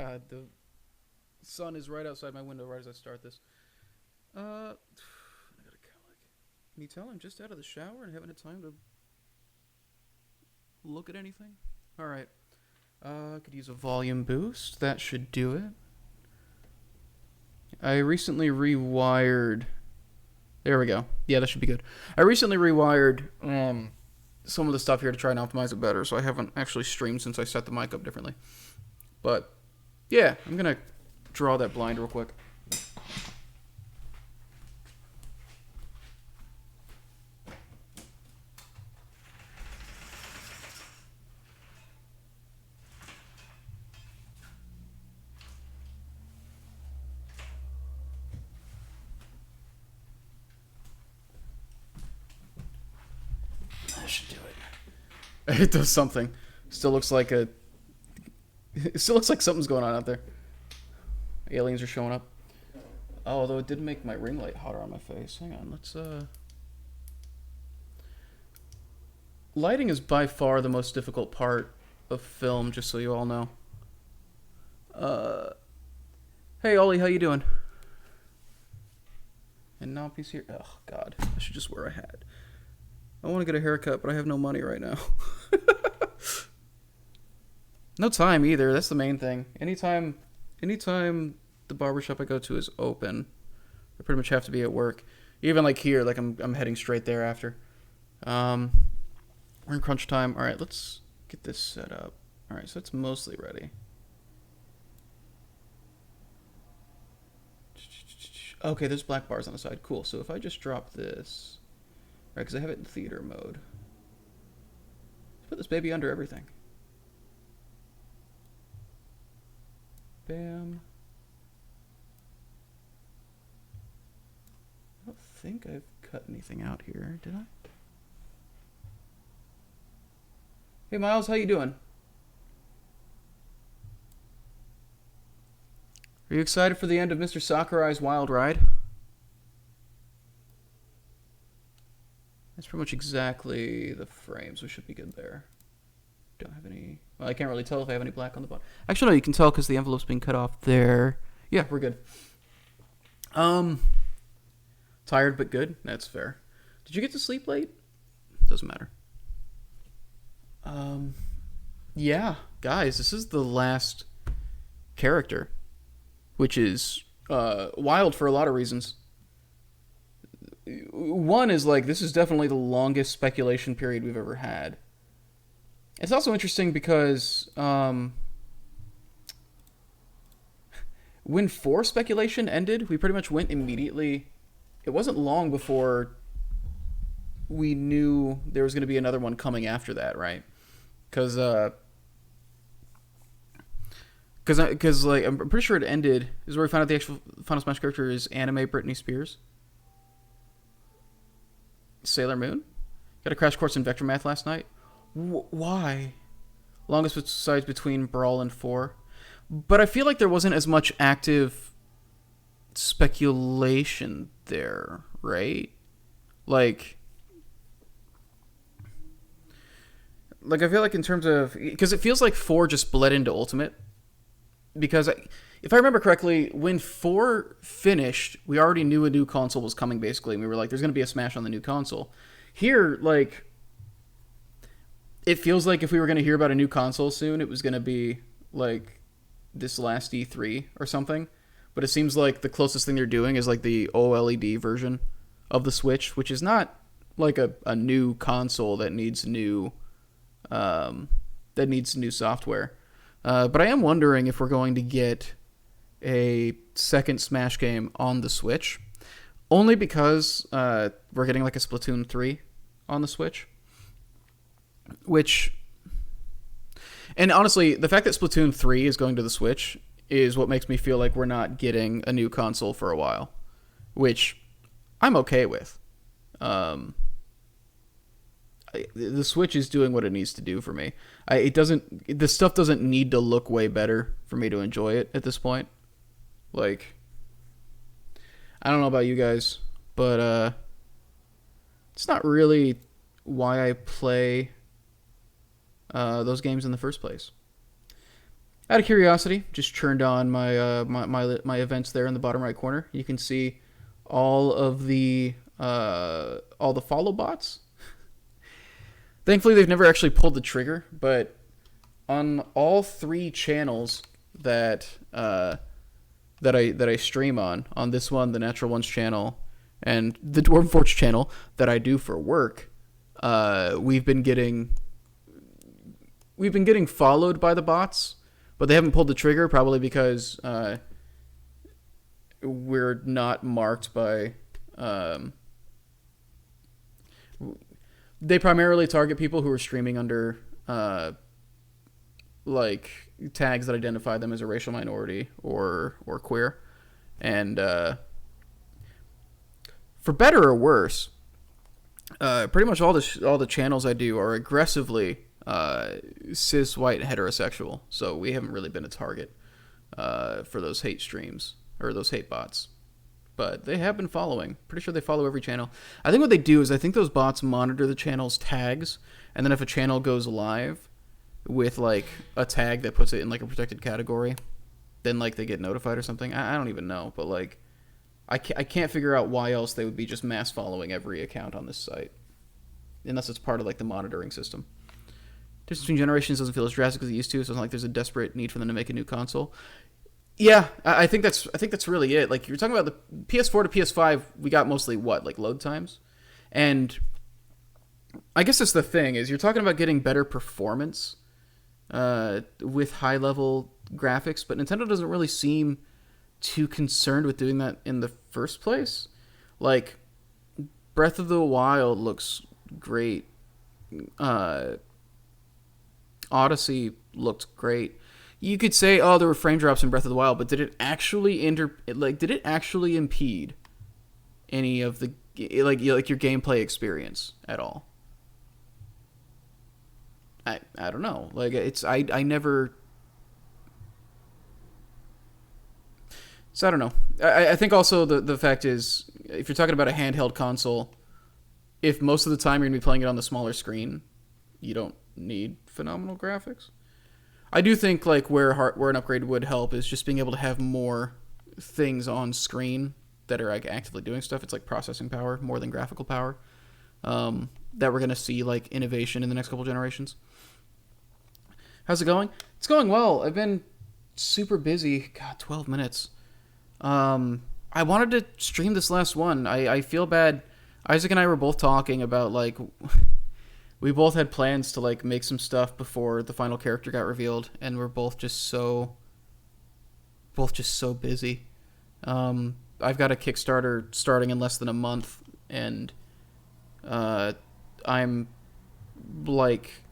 God, the sun is right outside my window right as I start this. I gotta Can you tell I'm just out of the shower and haven't had time to look at anything? All right. I could use a volume boost. That should do it. I recently rewired. There we go. Yeah, that should be good. I recently rewired some of the stuff here to try and optimize it better, so I haven't actually streamed since I set the mic up differently. But yeah, I'm gonna draw that blind real quick. That should do it. It does something. Still looks like a. It still looks like something's going on out there. Aliens are showing up. Oh, although it did make my ring light hotter on my face. Hang on, let's Lighting is by far the most difficult part of film, just so you all know. Uh Hey Ollie, how you doing? And Nompy's here. Oh god, I should just wear a hat. I want to get a haircut, but I have no money right now. No time either. That's the main thing. Anytime the barbershop I go to is open, I pretty much have to be at work. Even like here, like I'm heading straight there after. We're in crunch time. All right, let's get this set up. All right, so it's mostly ready. Okay, there's black bars on the side. Cool. So if I just drop this, right, because I have it in theater mode. Let's put this baby under everything. Bam. I don't think I've cut anything out here, did I? Hey Miles, how you doing? Are you excited for the end of Mr. Sakurai's Wild Ride? That's pretty much exactly the frames. We should be good there. Don't have any. Well, I can't really tell if I have any black on the bottom. Actually, no, you can tell because the envelope's being cut off there. Yeah, we're good. Tired but good. That's fair. Did you get to sleep late? Doesn't matter. Yeah, guys, this is the last character, which is wild for a lot of reasons. One is like this is definitely the longest speculation period we've ever had. It's also interesting because when 4 speculation ended, we pretty much went immediately. It wasn't long before we knew there was going to be another one coming after that, right? Because like I'm pretty sure it ended is where we found out the actual Final Smash character is anime Britney Spears. Sailor Moon. Got a crash course in vector math last night. Why? Longest besides between Brawl and 4. But I feel like there wasn't as much active speculation there, right? Like I feel like in terms of because it feels like 4 just bled into Ultimate. Because if I remember correctly, when 4 finished, we already knew a new console was coming, basically. And we were like, there's going to be a Smash on the new console. Here, like, it feels like if we were going to hear about a new console soon, it was going to be, like, this last E3 or something. But it seems like the closest thing they're doing is, like, the OLED version of the Switch, which is not, like, a new console that needs new software. But I am wondering if we're going to get a second Smash game on the Switch. Only because we're getting like a Splatoon 3 on the Switch. Which... And honestly, the fact that Splatoon 3 is going to the Switch is what makes me feel like we're not getting a new console for a while. Which I'm okay with. The Switch is doing what it needs to do for me. The stuff doesn't need to look way better for me to enjoy it at this point. Like, I don't know about you guys, but it's not really why I play those games in the first place. Out of curiosity, just turned on my events there in the bottom right corner. You can see all the follow bots. Thankfully, they've never actually pulled the trigger, but on all three channels that I stream on this one, the Natural Ones channel, and the Dwarven Forge channel that I do for work, we've been getting followed by the bots, but they haven't pulled the trigger, probably because we're not marked by. They primarily target people who are streaming under like tags that identify them as a racial minority or queer, and for better or worse, pretty much all the channels I do are aggressively cis white heterosexual, so we haven't really been a target for those hate streams or those hate bots. But they have been following. Pretty sure they follow every channel. I think what they do is I think those bots monitor the channel's tags, and then if a channel goes live with like a tag that puts it in like a protected category, then like they get notified or something. I don't even know, but like I can't figure out why else they would be just mass following every account on this site, unless it's part of like the monitoring system. Difference between generations doesn't feel as drastic as it used to, so it's not like there's a desperate need for them to make a new console. Yeah, I think that's really it. Like you're talking about the PS4 to PS5, we got mostly what, like load times, and I guess that's the thing is you're talking about getting better performance with high level graphics, but Nintendo doesn't really seem too concerned with doing that in the first place. Like Breath of the Wild looks great. Odyssey looked great. You could say, oh, there were frame drops in Breath of the Wild, but did it actually impede any of the like your gameplay experience at all? I don't know. Like I never. So I don't know. I think also the fact is, if you're talking about a handheld console, if most of the time you're gonna be playing it on the smaller screen, you don't need phenomenal graphics. I do think like where an upgrade would help is just being able to have more things on screen that are like actively doing stuff. It's like processing power more than graphical power. That we're gonna see like innovation in the next couple generations. How's it going? It's going well. I've been super busy. God, 12 minutes. I wanted to stream this last one. I feel bad. Isaac and I were both talking about like we both had plans to like make some stuff before the final character got revealed, and we're both just so busy. I've got a Kickstarter starting in less than a month, and I'm like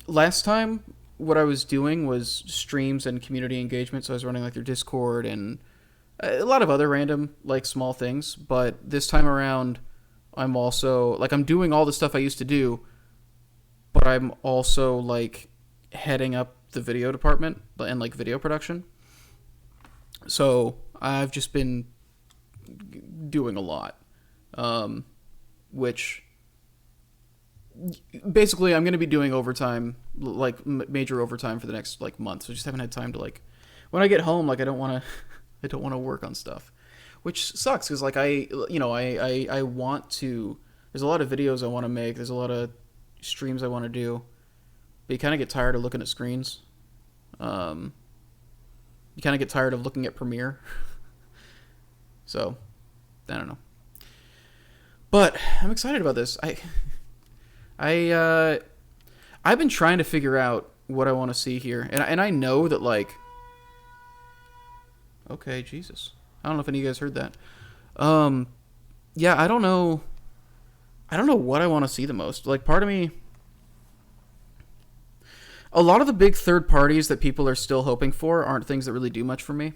last time what I was doing was streams and community engagement, so I was running like their Discord and a lot of other random like small things, but this time around I'm also like I'm doing all the stuff I used to do, but I'm also like heading up the video department and like video production. So I've just been doing a lot, which basically I'm going to be doing overtime, like major overtime for the next like month. So I just haven't had time to like when I get home, like I don't want to work on stuff. Which sucks because like I want to. There's a lot of videos I want to make. There's a lot of streams I want to do, but you kind of get tired of looking at screens. You kind of get tired of looking at Premiere. So, I don't know. But I'm excited about this. I've been trying to figure out what I want to see here, and I know that like. Okay, Jesus. I don't know if any of you guys heard that. Yeah, I don't know what I want to see the most. Like, part of me... A lot of the big third parties that people are still hoping for aren't things that really do much for me.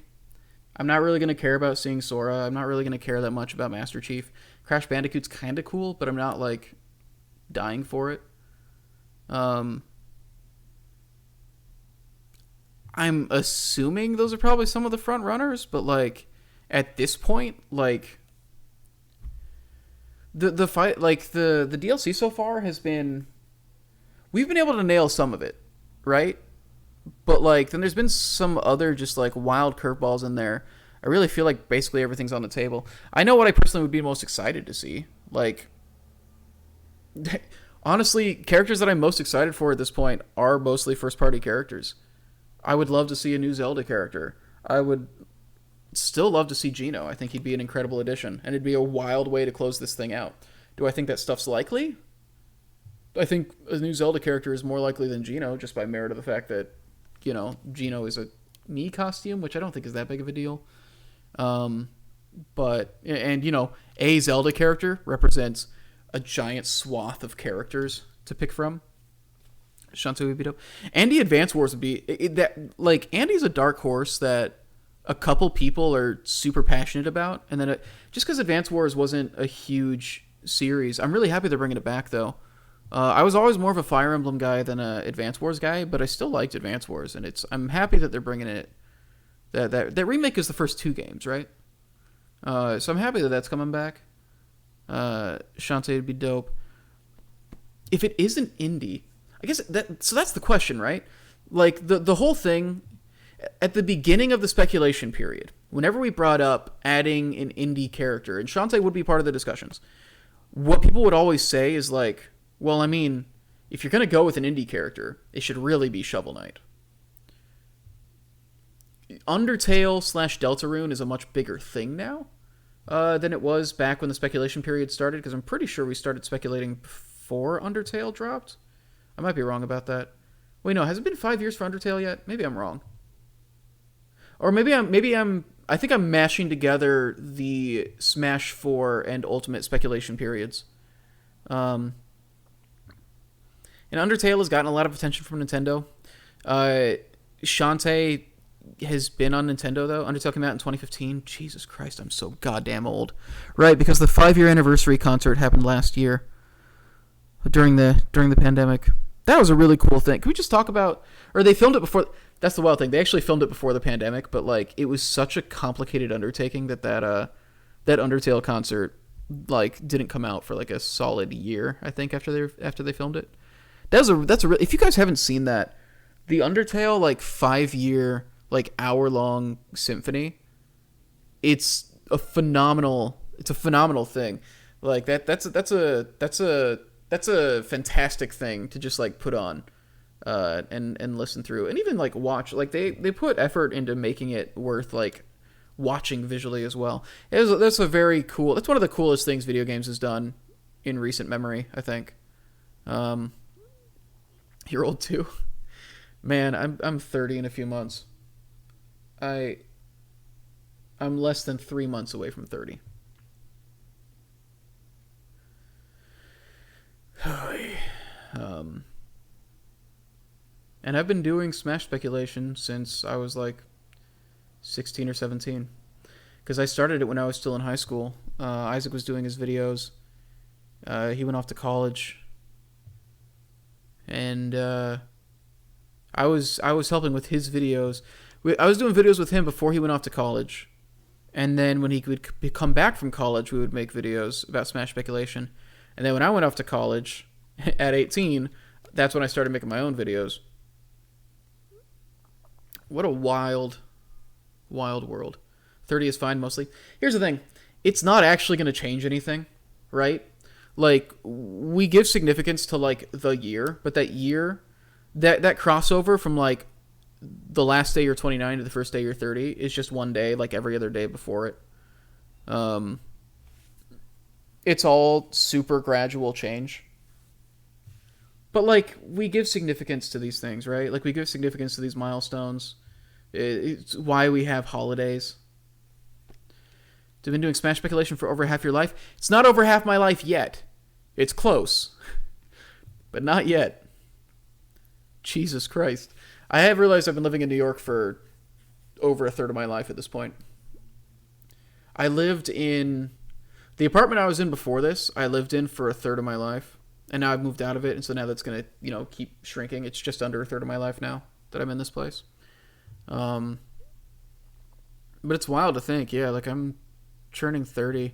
I'm not really going to care about seeing Sora. I'm not really going to care that much about Master Chief. Crash Bandicoot's kind of cool, but I'm not, like, dying for it. I'm assuming those are probably some of the front runners, but, like... At this point, like the fight, like the DLC so far has been, we've been able to nail some of it, right? But like then there's been some other just like wild curveballs in there. I really feel like basically everything's on the table. I know what I personally would be most excited to see. Like honestly, characters that I'm most excited for at this point are mostly first party characters. I would love to see a new Zelda character. I would still love to see Geno. I think he'd be an incredible addition, and it'd be a wild way to close this thing out. Do I think that stuff's likely? I think a new Zelda character is more likely than Geno, just by merit of the fact that, Geno is a Mii costume, which I don't think is that big of a deal. But a Zelda character represents a giant swath of characters to pick from. Shantae would be dope. Andy Advance Wars would be Andy's a dark horse that a couple people are super passionate about, and then just because Advance Wars wasn't a huge series, I'm really happy they're bringing it back though. I was always more of a Fire Emblem guy than a Advance Wars guy, but I still liked Advance Wars, and I'm happy that they're bringing it. That remake is the first two games, right? So I'm happy that that's coming back. Shantae would be dope. If it isn't indie, I guess that's the question, right? Like the whole thing at the beginning of the speculation period, whenever we brought up adding an indie character, and Shantae would be part of the discussions, what people would always say is like, well, I mean, if you're going to go with an indie character, it should really be Shovel Knight. Undertale / Deltarune is a much bigger thing now than it was back when the speculation period started, because I'm pretty sure we started speculating before Undertale dropped. I might be wrong about that. Wait, no, has it been 5 years for Undertale yet? Maybe I'm wrong. Or I think I'm mashing together the Smash 4 and Ultimate speculation periods. And Undertale has gotten a lot of attention from Nintendo. Shantae has been on Nintendo, though. Undertale came out in 2015. Jesus Christ, I'm so goddamn old. Right, because the 5-year anniversary concert happened last year during the pandemic. That was a really cool thing. Can we just talk about... Or they filmed it before... That's the wild thing. They actually filmed it before the pandemic, but like it was such a complicated undertaking that Undertale concert like didn't come out for like a solid year, I think, after they filmed it. That's a if you guys haven't seen that, the Undertale like 5-year like hour-long symphony, it's a phenomenal thing. Like that's a fantastic thing to just like put on and listen through and even like watch. Like they put effort into making it worth like watching visually as well. That's a very cool. That's one of the coolest things video games has done in recent memory, I think. You're old too, man. I'm 30 in a few months. I'm less than 3 months away from 30. And I've been doing Smash speculation since I was like 16 or 17. Because I started it when I was still in high school. Isaac was doing his videos. He went off to college. And I was helping with his videos. I was doing videos with him before he went off to college. And then when he would come back from college, we would make videos about Smash speculation. And then when I went off to college at 18, that's when I started making my own videos. What a wild, wild world. 30 is fine mostly. Here's the thing. It's not actually going to change anything, right? Like, we give significance to, like, the year, but that year, that crossover from, like, the last day you're 29 to the first day you're 30 is just one day, like every other day before it. It's all super gradual change. But, like, we give significance to these things, right? Like, we give significance to these milestones. It's why we have holidays. You've been doing Smash speculation for over half your life. It's not over half my life yet. It's close. But not yet. Jesus Christ. I have realized I've been living in New York for over a third of my life at this point. I lived in... The apartment I was in before this, I lived in for a third of my life. And now I've moved out of it, and so now that's going to, keep shrinking. It's just under a third of my life now that I'm in this place. But it's wild to think, yeah, like I'm turning 30. I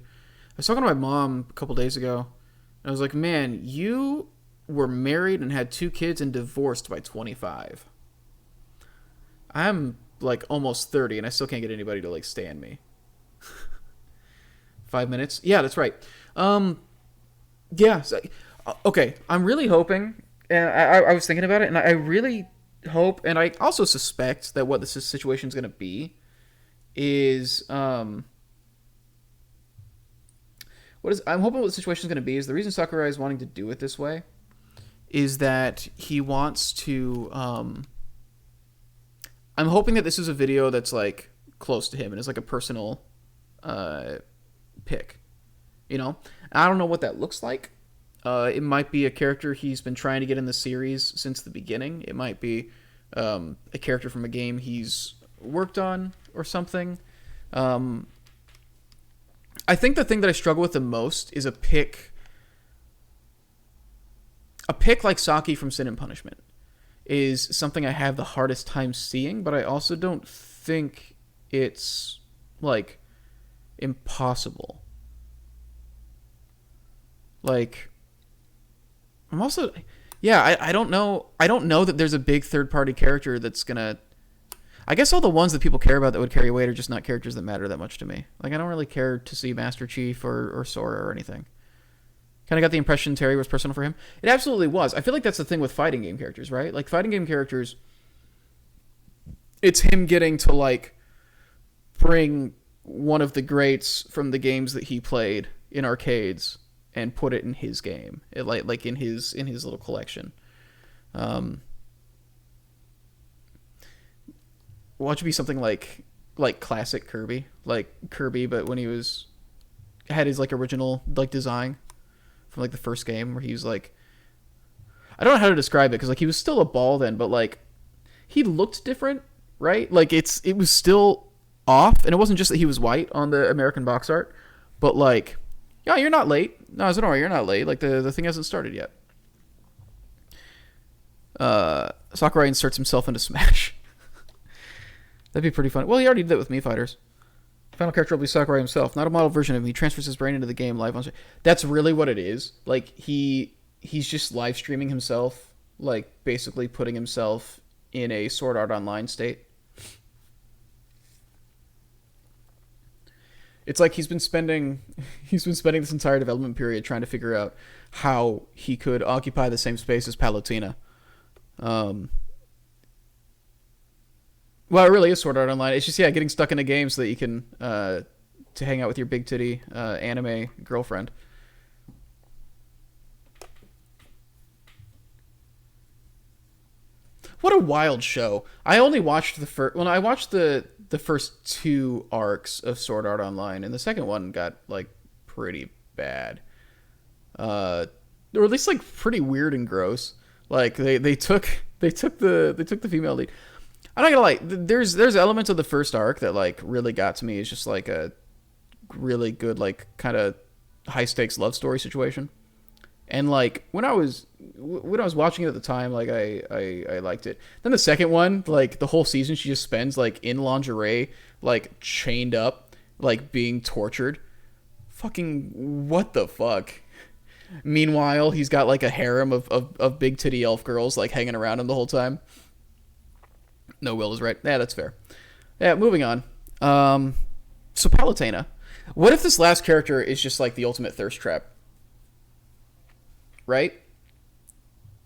was talking to my mom a couple days ago, and I was like, man, you were married and had 2 kids and divorced by 25. I'm like almost 30 and I still can't get anybody to like stand me. 5 minutes? Yeah, that's right. Yeah. So, okay, I'm really hoping, and I was thinking about it, and I really hope, and I also suspect that what this situation is going to be is I'm hoping what the situation is going to be is the reason Sakurai is wanting to do it this way is that he wants to. I'm hoping that this is a video that's like close to him and is like a personal pick. You know, I don't know what that looks like. It might be a character he's been trying to get in the series since the beginning. It might be a character from a game he's worked on or something. I think the thing that I struggle with the most is a pick like Saki from Sin and Punishment is something I have the hardest time seeing, but I also don't think it's like impossible. Like, I'm also, yeah, I don't know. I don't know that there's a big third-party character that's gonna. I guess all the ones that people care about that would carry weight are just not characters that matter that much to me. Like, I don't really care to see Master Chief or Sora or anything. Kind of got the impression Terry was personal for him. It absolutely was. I feel like that's the thing with fighting game characters, right? Like, fighting game characters, it's him getting to, like, bring one of the greats from the games that he played in arcades and put it in his game, like in his little collection. Watch it be something like classic Kirby, like Kirby, but when he had his like original like design from like the first game, where he was like, I don't know how to describe it because like he was still a ball then, but like he looked different, right? Like it was still off, and it wasn't just that he was white on the American box art, but like, yeah, you're not late. No, don't worry, you're not late. Like the thing hasn't started yet. Sakurai inserts himself into Smash. That'd be pretty fun. Well, he already did it with Mii Fighters. Final character will be Sakurai himself, not a model version of him. He transfers his brain into the game live on. That's really what it is. Like he's just live streaming himself, like basically putting himself in a Sword Art Online state. It's like he's been spending this entire development period trying to figure out how he could occupy the same space as Palutena. Well, it really is Sword Art Online. It's just, yeah, getting stuck in a game so that you can to hang out with your big titty anime girlfriend. What a wild show! I only watched the first. Well, I watched the first two arcs of Sword Art Online, and the second one got like pretty bad, or at least like pretty weird and gross. Like they took the female lead. I'm not gonna lie. There's elements of the first arc that like really got to me. It's just like a really good like kind of high stakes love story situation. And like when I was watching it at the time, like I liked it. Then the second one, like the whole season, she just spends like in lingerie, like chained up, like being tortured. Fucking what the fuck? Meanwhile, he's got like a harem of big titty elf girls like hanging around him the whole time. No, Will is right. Yeah, that's fair. Yeah, moving on. So Palutena. What if this last character is just like the ultimate thirst trap? Right?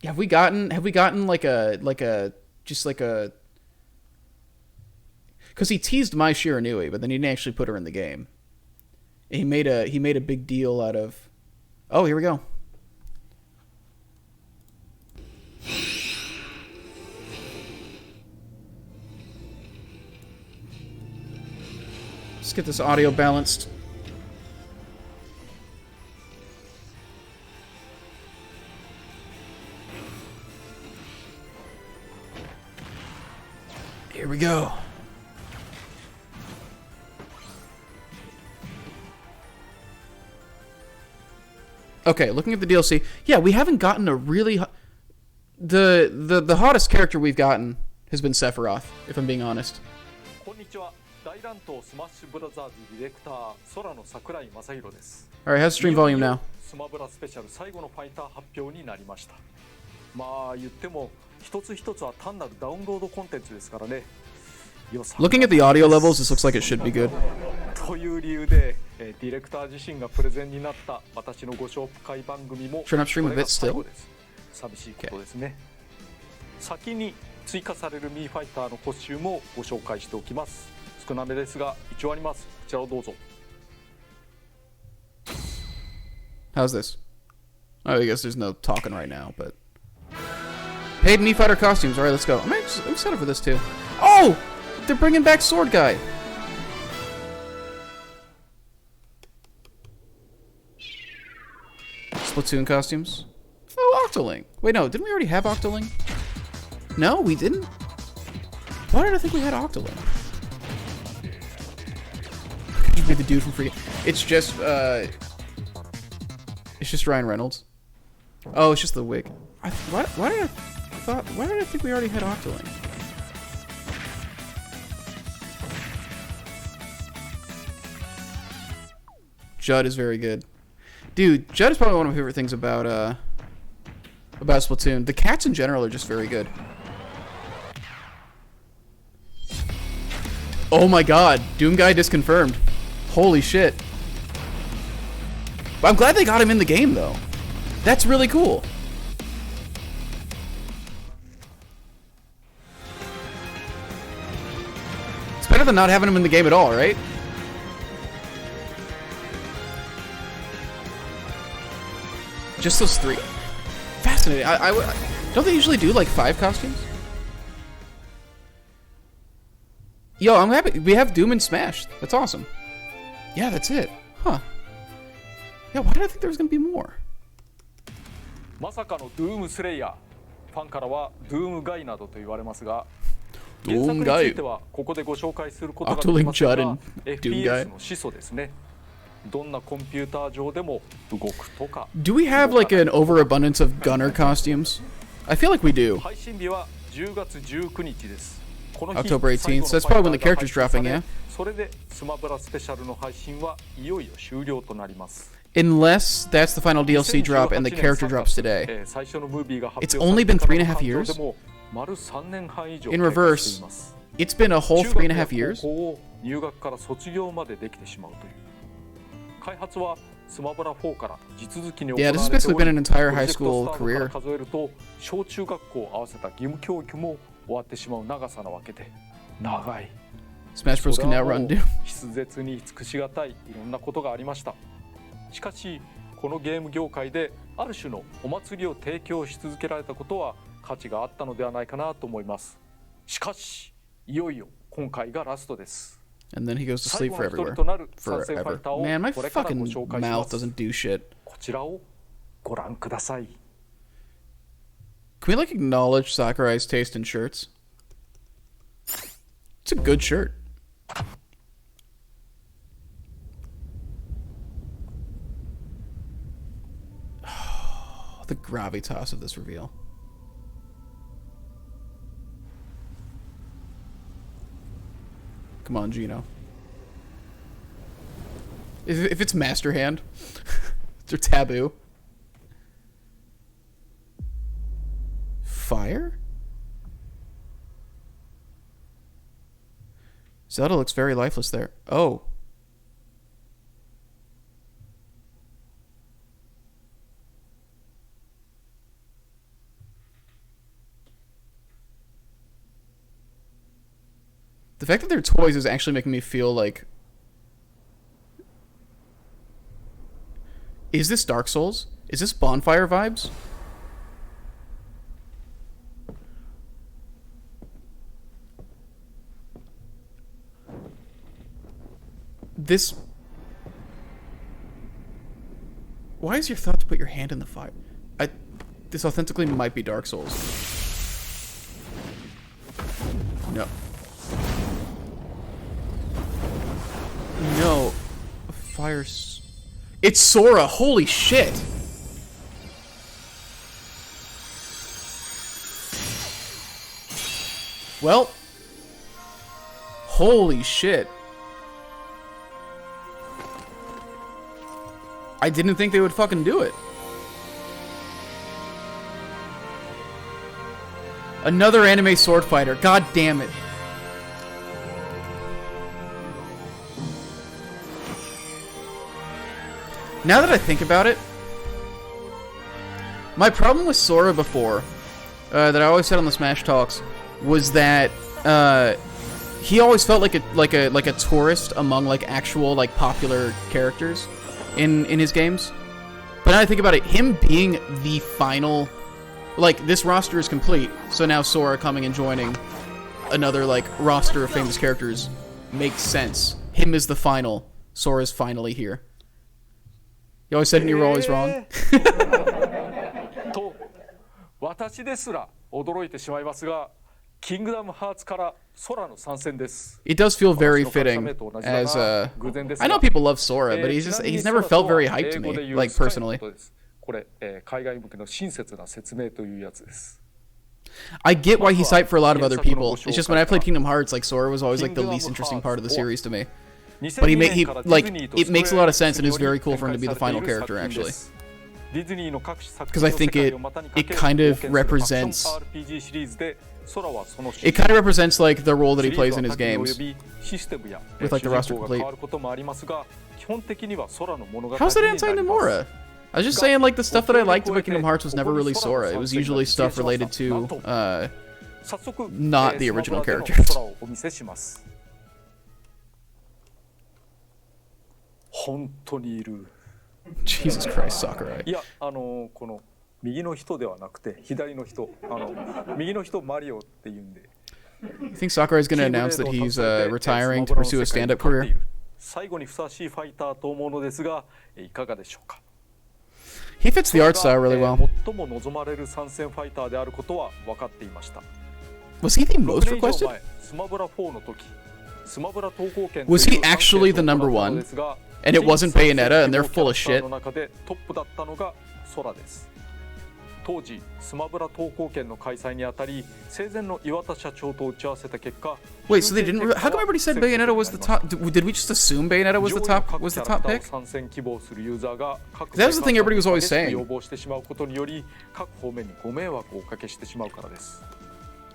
Have we gotten like a because he teased Mai Shiranui, but then he didn't actually put her in the game. He made a big deal out of. Oh, here we go. Let's get this audio balanced. Here we go. Okay, looking at the DLC, yeah, we haven't gotten a really the hottest character we've gotten has been Sephiroth, if I'm being honest. Alright, how's stream volume now? スマブラスペシャル最後のファイター発表になりました。まあ言っても一つ一つは単なるダウンロードコンテンツですからね。Looking at the audio levels, this looks like it should be good. という理由で、ディレクター自身がプレゼンになった私のご紹介番組も Turn up stream a これ bit が最 still. 後です。寂しいことですね。先に追加されるミーファイターのコスチュームをご紹介しておきます。少なめですが一応あります。こちらをどうぞ。How's this? Oh, I guess there's no talking right now, but paid Mii Fighter costumes. All right, let's go. I'm excited for this too. Oh, they're bringing back Sword Guy. Splatoon costumes. Oh, Octoling. Wait, no, didn't we already have Octoling? No, we didn't. Why did I think we had Octoling? You made the dude from Free. It's just Ryan Reynolds. Oh, it's just the wig. Why did I think we already had Octoling? Judd is very good. Dude, Judd is probably one of my favorite things about Splatoon. The cats in general are just very good. Oh my god, Doom Guy disconfirmed. Holy shit. I'm glad they got him in the game though. That's really cool. It's better than not having him in the game at all, right? Just those 3? Fascinating. Don't they usually do like 5 costumes? Yo, I'm happy. We have Doom and Smash. That's awesome. Yeah, that's it. Huh. Yeah, why did I think there was gonna be more? まさかのドゥームスレイヤー。ファンからはドゥームガイなどと言われますが、原作についてはここでご紹介することができますが、FPS の始祖ですね。どんなコンピューター上でも動くとか。Do we have like an overabundance of gunner costumes? I feel like we do. 配信日は10月19日です。October 18th. So that's probably when the character's dropping, yeah? それでスマブラスペシャルの配信はいよいよ終了となります。Unless that's the final DLC drop and the character drops today. It's only been 3.5 years? In reverse, it's been a whole 3.5 years? 入学から卒業までできてしまうという。開発はスマブラ4から地続きに行われ Yeah, て this お has り、 basically been an entire プロ high ジェクト school スタートから career. 数えると小中学校を合わせた義務教育も終わってしまう長さなわけで、長い。 Smash Bros. can now run Doom. 筆舌に尽くしがたいいろんなことがありました。しかしこのゲーム業界である種のお祭りを提供し続けられたことは価値があったのではないかなと思います。しかしいよいよ今回がラストです。 And then he goes to sleep for everywhere. Forever. Man, my fucking mouth doesn't do shit. こちらをご覧ください。 Can we like acknowledge Sakurai's taste in shirts? It's a good shirt. The gravitas of this reveal. Come on, Gino. If it's Master Hand, they're taboo. Fire? Zelda looks very lifeless there. Oh. The fact that they're toys is actually making me feel like... Is this Dark Souls? Is this Bonfire vibes? This... Why is your thought to put your hand in the fire? This authentically might be Dark Souls. No. No. Fire... It's Sora! Holy shit! Well... Holy shit. I didn't think they would fucking do it. Another anime sword fighter. God damn it. Now that I think about it, my problem with Sora before, that I always said on the Smash Talks, was that he always felt like a tourist among like actual like popular characters in his games. But now I think about it, him being the final, like this roster is complete, so now Sora coming and joining another like roster of famous characters makes sense. Him is the final. Sora's finally here. You always said you were always wrong. と私ですら驚いてしまいますが、キングダムハーツから空の参戦です。It does feel very fitting as I know people love Sora, but he's never felt very hyped to me, like personally. これ、海外向けの親切な説明というやつです。I get why he's hyped for a lot of other people. It's just when I played Kingdom Hearts, like Sora was always like the least interesting part of the series to me. But he like it makes a lot of sense, and it's very cool for him to be the final character actually. Because I think it kind of represents like the role that he plays in his games with like the roster complete. How's that anti-Nomura? I was just saying like the stuff that I liked about Kingdom Hearts was never really Sora. It was usually stuff related to not the original characters. 本当にいる。Jesus Christ, Sakurai. いや、この右の人ではなくて左の人、右の人マリオって言うんで。You think Sakurai is going to announce that he's retiring to pursue a stand-up career? 最後にふさわしいファイターと思うのですが、いかがでしょうか。He fits the art style really well. 最も望まれる参戦ファイターであることは分かっていました。Was he the most requested? スマブラ4の時、スマブラ投稿権 Was he actually the number one? And it wasn't Bayonetta, and they're full of shit. の中でトップだったのがソラです。当時スマブラ投稿権の開催にあたり、生前の岩田社長と打ち合わせた結果。Wait, so they didn't? How come everybody said Bayonetta was the top? Did we just assume Bayonetta was the top? Was the top pick? That was the thing everybody was always saying. 要望してしまうことにより、各方面にご迷惑をおかけしてしまうからです。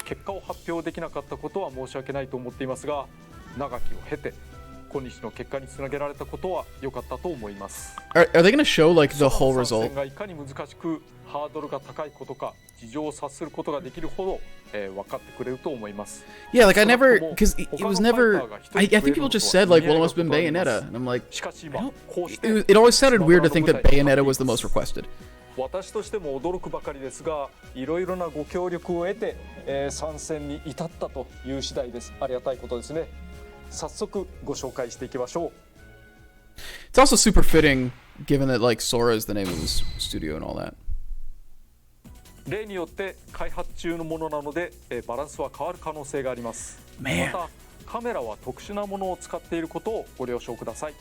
結果を発表できなかったことは申し訳ないと思っていますが、長きを経て。今日の結果につなげられたことは良かったと思います。Are they going to show like the whole result? がいかに難しくハードルが高いことか事情を察することができるほど、分かってくれると思います。Yeah, like I never, because it was never. I think people just said like, well, it must have been Bayonetta, and I'm like, it always sounded weird to think that Bayonetta was the most requested. 私としても驚くばかりですが、いろいろなご協力を得て、参戦に至ったという次第です。ありがたいことですね。早速ご紹介していきましょう。It's also super fitting, given that like Sora is the name of his studio and all that. 例によって開発中のものなので、バランスは変わる可能性があります。またカメラは特殊なものを使っていることをご了承ください。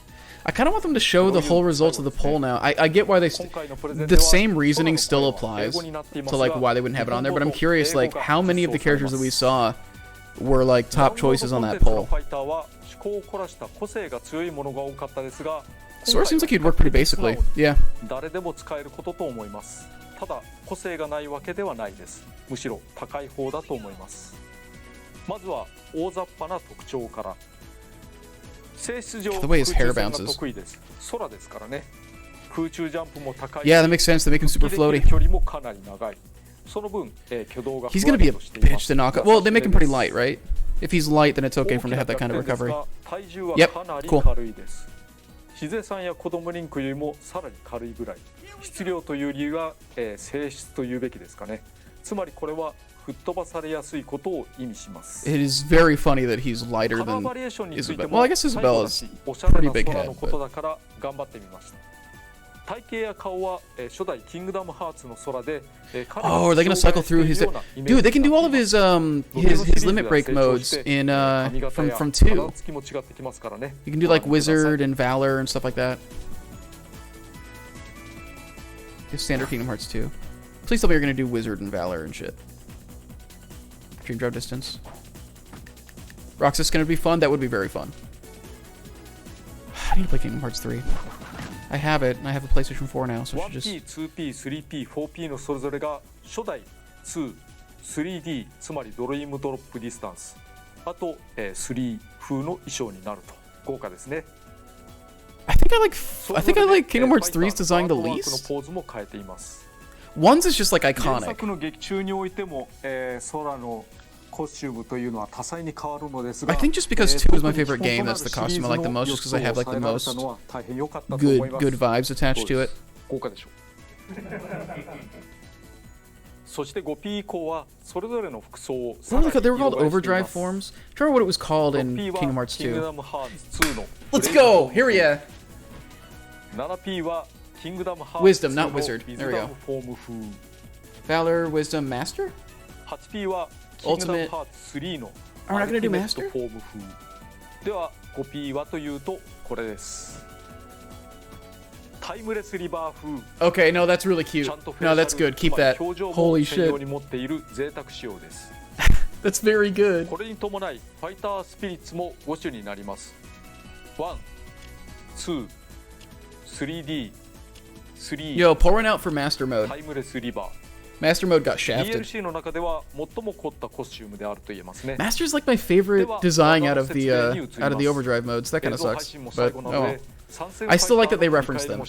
I kind of want them to show the whole results of the poll now. I get why the same reasoning still applies to like why they wouldn't have it on there, but I'm curious like how many of the characters that we saw were like top choices on that poll. Sora seems like he'd work pretty basically. Yeah. 誰でも使えることと思います。ただ個性がないわけではないです。むしろ高い方だと思います。まずは大雑把な特徴から。性質上空中戦が得意です。空ですからね。空中ジャンプも高い。Yeah, that makes sense. They make him super floaty. 距離もかなり長い。その分、挙動が He's gonna be a bitch to knock out. Well, they make him pretty light, right? If he's light, then it's okay for him to have that kind of recovery. Yep, cool. しぜさんや子供リンクよりもさらに軽いぐらい。質量という理由は、性質というべきですかね。つまりこれは吹っ飛ばされやすいことを意味します。It is very funny that he's lighter than Isabelle. Well, I guess Isabelle is pretty big head. のことだから頑張ってみました。体型や顔は、初代キングダムハーツの空で、Oh, are they gonna cycle through his? Dude, they can do all of his limit break modes in from 2. You can do like Wizard and Valor and stuff like that. Just standard Kingdom Hearts 2. Please tell me you're gonna do Wizard and Valor and shit. Dream Drop Distance. Roxas gonna be fun. That would be very fun. I need to play Kingdom Hearts 3. I have it, and I have a PlayStation 4 now, so I should just... 1P、2P、3P、4P のそれぞれが初代2、3D、つまりドリームドロップディスタンス、あと、3風の衣装になると豪華ですね。I think I think I like Kingdom Hearts 3's design the least. One's is just like iconic. I think just because 2 is my favorite game, that's the costume I like the most, just because I have like the most good vibes attached to it. そして 5P 以降はそれぞれの服装を They were called overdrive forms. I don't remember what it was called in Kingdom Hearts 2. Let's go! Here we are. 7P は Kingdom Hearts Wisdom, not wizard. There we go. Valor, Wisdom, Master? 8P は Ultimate. Kingdom Hearts 3の Are we not gonna do Master? フォーム風では 5P はというとこれです。 Timeless River 風 Okay, no, that's really cute. No, that's good. Keep that. Holy shit. That's very good. これに伴いファイタースピリッツも5種になります。1、2、3D、3 Yo, pour one out for Master Mode. Timeless River Master Mode got shafted. DLC の中では最も凝ったコスチュームであると言えますね。 Master's like my favorite design out of the overdrive modes. That kind of sucks. But oh. I still like that they referenced them.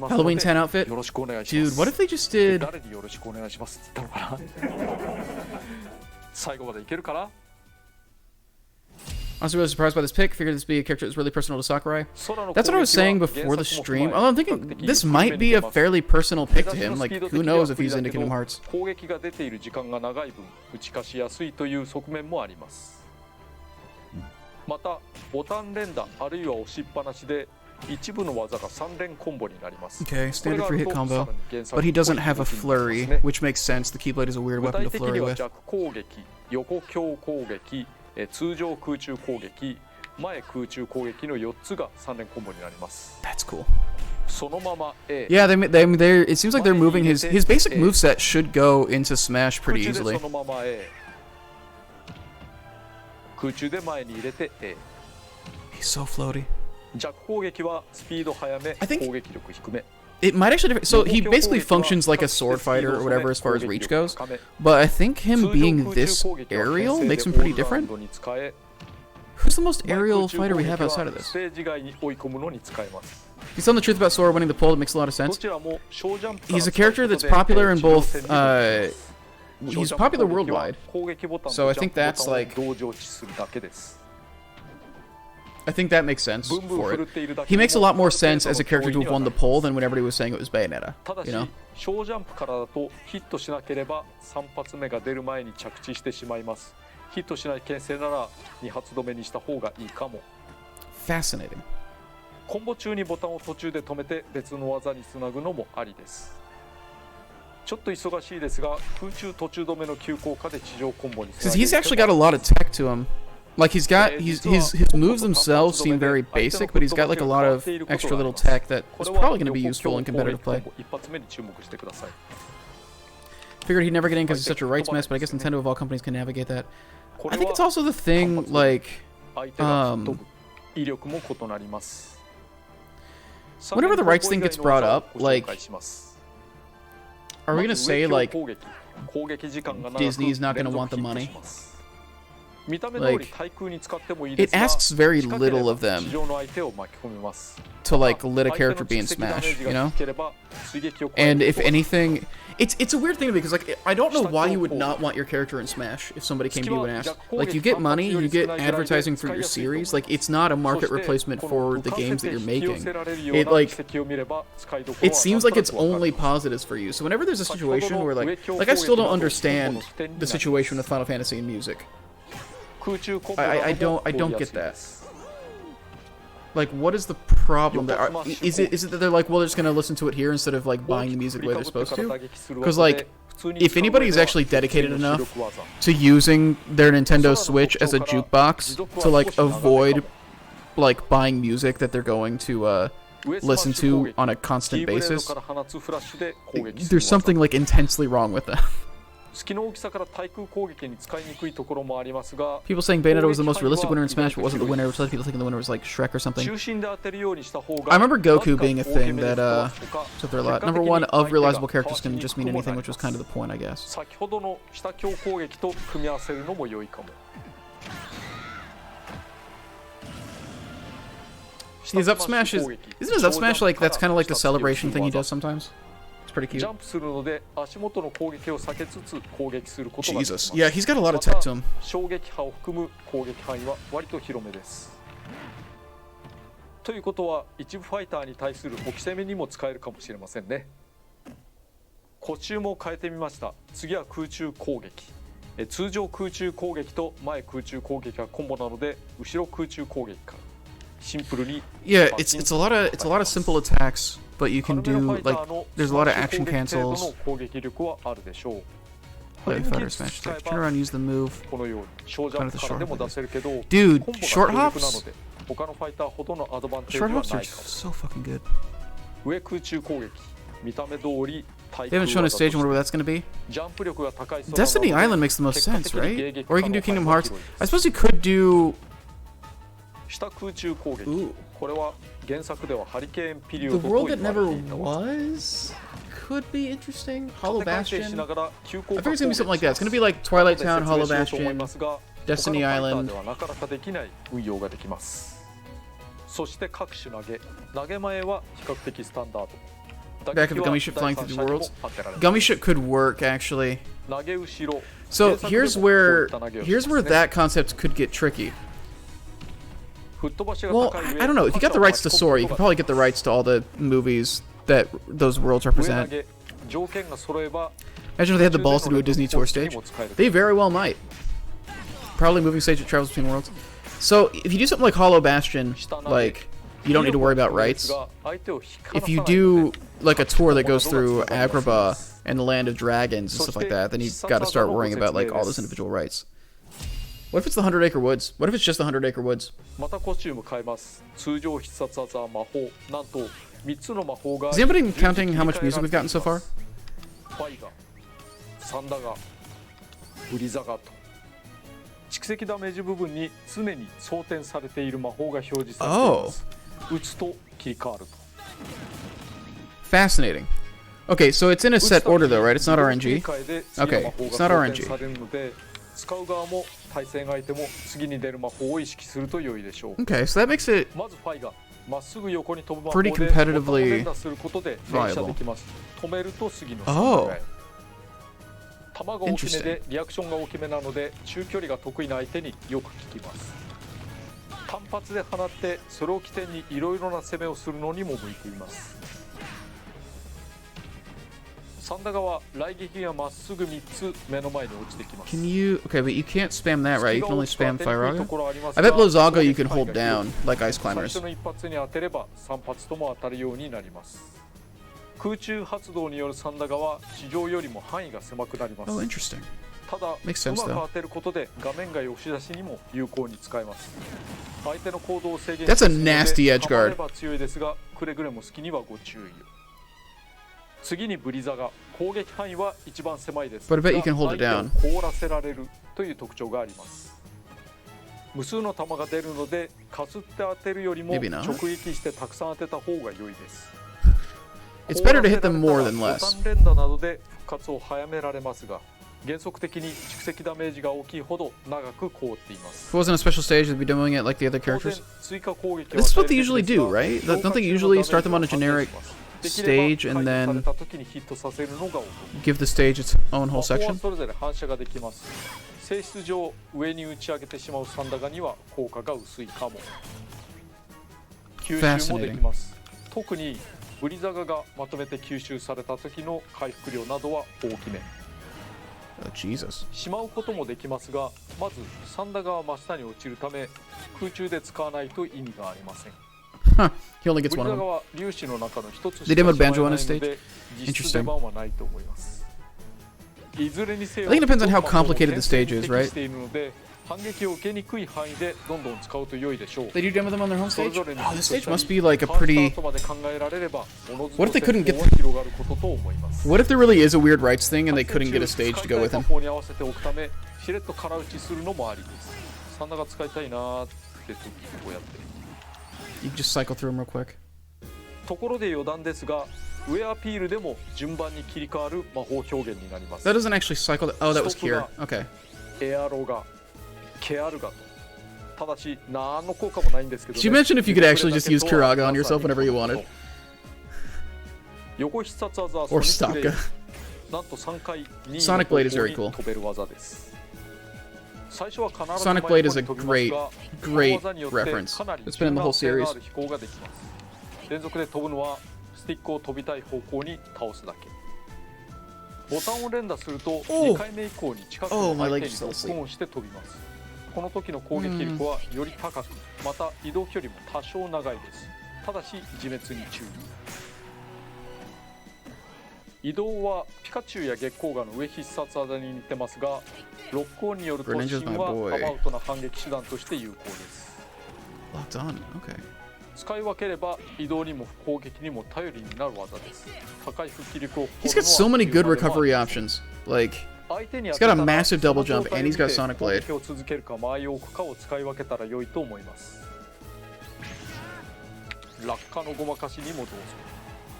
Halloween 10 outfit? Dude, what if they just did... Honestly, really surprised by this pick. Figured this would be a character that's really personal to Sakurai. That's what I was saying before the stream. Although I'm thinking this might be a fairly personal pick to him. Like, who knows if he's into Kingdom Hearts. またボタン連打あるいは押しっぱなしで一部の技が3連コンボになります。 Okay, standard 3-hit combo. But he doesn't have a flurry, which makes sense. The Keyblade is a weird weapon to flurry with. 弱攻撃、横強攻撃、通常空中攻撃、前空中攻撃の4つが3連コンボになります。 That's cool. そのまま Yeah, they it seems like they're moving his basic moveset should go into Smash pretty easily. そのまま A 空中で前に入れて A He's so floaty. 弱攻撃はスピード速め、攻撃力低め。 It might actually so he basically functions like a sword fighter or whatever as far as reach goes, but I think him being this aerial makes him pretty different. Who's the most aerial fighter we have outside of this? He's telling the truth about Sora winning the poll. It makes a lot of sense. He's a character that's popular in both he's popular worldwide, so I think that's like I think that makes sense for it. He makes a lot more sense as a character to have won the poll than when everybody was saying it was Bayonetta, you know? 小ジャンプからだとヒットしなければ3発目が出る前に着地してしまいます。ヒットしない牽制なら2発止めにした方がいいかも。 Fascinating. コンボ中にボタンを途中で止めて別の技につなぐのもありです。ちょっと忙しいですが空中途中止めの急降下で地上コンボにつなげる。 He's actually got a lot of tech to him. Like his moves themselves seem very basic, but he's got like a lot of extra little tech that is probably going to be useful in competitive play. Figured he'd never get in because he's such a rights mess, but I guess Nintendo of all companies can navigate that. I think it's also the thing like whenever the rights thing gets brought up, like are we going to say like Disney's not going to want the money? Like, it asks very little of them to like let a character be in Smash, you know? And if anything, it's a weird thing because like I don't know why you would not want your character in Smash if somebody came to you and asked. Like you get money, you get advertising for your series. Like it's not a market replacement for the games that you're making. It like it seems like it's only positives for you. So whenever there's a situation where like I still don't understand the situation with Final Fantasy and music. I don't get that. Like, what is the problem? Is it that they're like, well, they're just gonna listen to it here instead of like buying the music the way they're supposed to? Because like, if anybody is actually dedicated enough to using their Nintendo Switch as a jukebox to like avoid like buying music that they're going to listen to on a constant basis, there's something like intensely wrong with them. People saying Bayonetta was the most realistic winner in Smash, but wasn't the winner, which other people thinking the winner was like Shrek or something. I remember Goku being a thing that took there a lot. Number one, of realizable characters can just mean anything, which was kind of the point, I guess. His up smash is... Isn't his up smash like... That's kind of like the celebration thing he does sometimes? It's pretty cute. Jesus. Yeah, he's got a lot of tech to him. 衝撃波を含む攻撃範囲は割と広めです。ということは一部ファイターに対する置き攻めにも使えるかもしれませんね。呼吸も変えてみました。次は空中攻撃。通常空中攻撃と前空中攻撃がコンボなので、後ろ空中攻撃からシンプルに。Yeah, it's a lot of simple attacks, but you can do like there's a lot of action cancels. 攻撃力はあるでしょう。Play fighter smash attack. Turn around, use the move. このように小ジャンプからでも出せるけど、 Dude, short hops? 他のファイターほどのアドバンテージ Short はない hops か are も。 so fucking good. 上空中攻撃。見た目通り They haven't shown a stage where that's gonna be. ジャンプ力が高い Destiny Island makes the most sense, right? Or you can do Kingdom Hearts. I suppose you could do. 下空中攻撃。これは原作ではハリケーンピリオ The ドと world 言 that わ never れていた技。 was could be interesting. Hollow 縦回転 Bastion. しながら急降 I 下 figure it's gonna be something like that. It's gonna be 攻 like 撃 Twilight し Town, ます Hollow 説明しようと思い Bastion. ますが Destiny 他のファイター Island ではなかなかできない運用ができます。そして各種投げ前は比較的スタンダード。 Back of the gummy ship flying through the worlds. Gummy ship could work actually. 投げ後ろ。 So here's where that concept could get tricky. 吹っ飛ばしが Well, 高い上 I don't know. If you got the rights to Sora, you could probably get the rights to all the movies that those worlds 上投 represent. げ条件が揃えば Imagine if they had the balls to do a Disney tour stage. They very well might. Probably moving stage that travels between worlds. So if you do something like Hollow Bastion, like you don't need to worry about rights. If you do like a tour that goes through Agrabah and the Land of Dragons and stuff like that, then you've got to start worrying about like all those individual rights. What if it's the 100 Acre Woods? What if it's just the 100 Acre Woods? またコスチューム変えます。通常必殺技は魔法。なんと3つの魔法が Is anybody counting how much music we've gotten so far? ファイガ、サンダガ、ブリザガと蓄積ダメージ部分に常に装填されている魔法が表示されています。打つと切り替わると。Fascinating. Okay, so it's in a set order though, right? It's not RNG. Okay, it's not RNG. 使う側も対戦相手も次に出る魔法を意識すると良いでしょう。 Okay, so that makes it まずファイがまっすぐ横に飛ぶ魔法 pretty で competitively 連打することで連射できます。止めると次の Oh. 球が大きめでリアクションが大きめなので中距離が得意な相手によく効きます。単発で放ってそれを起点にいろいろな攻めをするのにも向いています。サンダガは雷撃がまっすぐ3つ目の前に落ちてきます。 Can you... Okay, but you can't spam that, right? You can only spam Firaga? I bet Lozaga you can hold down, like Ice 最 Climbers. 初の一発に当てれば3発とも当たるようになります。空中発動によるサンダガは地上よりも範囲が狭くなります。 Oh, interesting. ただ、う Makes sense, まく though. 当てることで画面外押し出しにも有効に使えます。相手の行動を制限 That's a nasty edge ハマ guard. れば強いですが、くれぐれも好きにはご注意を。次にブリザガ、攻撃範囲は一番狭いです。 But I bet you can hold it down. 相手を凍らせられるという特徴があります。無数の弾が出るので、かすって当てるよりも Maybe not. 直撃してたくさん当てた方が良いです。 It's better to hit them more than ボ less. タン連打などで復活を早められますが、原則的に蓄積ダメージが大きいほど長く凍っています。 If it wasn't a special stage, they'd be doing it like the other 当然 characters. 追加攻撃 This is what they usually do, right? Don't they usually start them on a generic stage and then できれば解除された時にヒットさせるのがお得。 give the stage its own whole 魔法は section? それぞれ反射ができます。性質上上に打ち上げてしまうサンダガには効果が薄いかも。吸収もできます。特にブリザガがまとめて吸収された時の回復量などは大きめ。 Oh, Jesus. しまうこともできますが、まずサンダガは真下に落ちるため空中で使わないと意味がありません。 Huh. He only ブ gets リ one ザ of ガ them. は粒子の中の一つしか They did しまえ with Banjo な on い his の stage? で実質出番はないと思います。いずれにせよ I think it depends on how complicated the stage is, right? しているので反撃を受けにくい範囲でどんどん使うと良いでしょう。 They do demo them on their home それ stage? ぞれに Oh, ヒッ this ト stage したり must be like a カースタ pretty... ートまで考えられればおのず What if they と couldn't 戦 get 法は広がることと思います。 What if there really is a weird rights thing and they couldn't get a stage to go with 使 him? いたい魔法に合わせておくためしれっと空打ちするのもありです。サンダが使いたいなーって時こうやって。 You can just cycle through them real quick. ところで余談ですが、ウェアピールでも順番に切り替わる魔法表現になります。 That doesn't actually cycle... Oh, that was Kier. Okay. エアロガ、ケアルガとただし何の効果もないんですけどね。 She mentioned if you could actually just use Kiraga on yourself whenever you wanted. 横必殺技は Or Staka. なんと3回2 Sonic Blade is very cool. 飛べる技です。最初は必ず Sonic Blade is a great reference. It's been in the whole series. 飛行ができます。連続で飛ぶのはスティックを飛びたい方向に倒すだけ。ボタンを連打すると2回目以降に近くの相手にロックオンして飛びます。この時の攻撃力はより高く、また移動距離も多少長いです。ただし自滅に注意。移動はピカチュウや月光河の上必殺技に似てますが、ロックオンによる突進はアバウトな反撃手段として有効です。使い分ければ移動にも攻撃にも頼りになる技です。高い復帰力を誇 He's る got の so は many good recovery options. Like, 相手に he's got a massive double jump and he's got Sonic 攻 Blade. 撃を続けるか間合いを置くかを使い分けたら良いと思います。落下のごまかしにもどうぞ。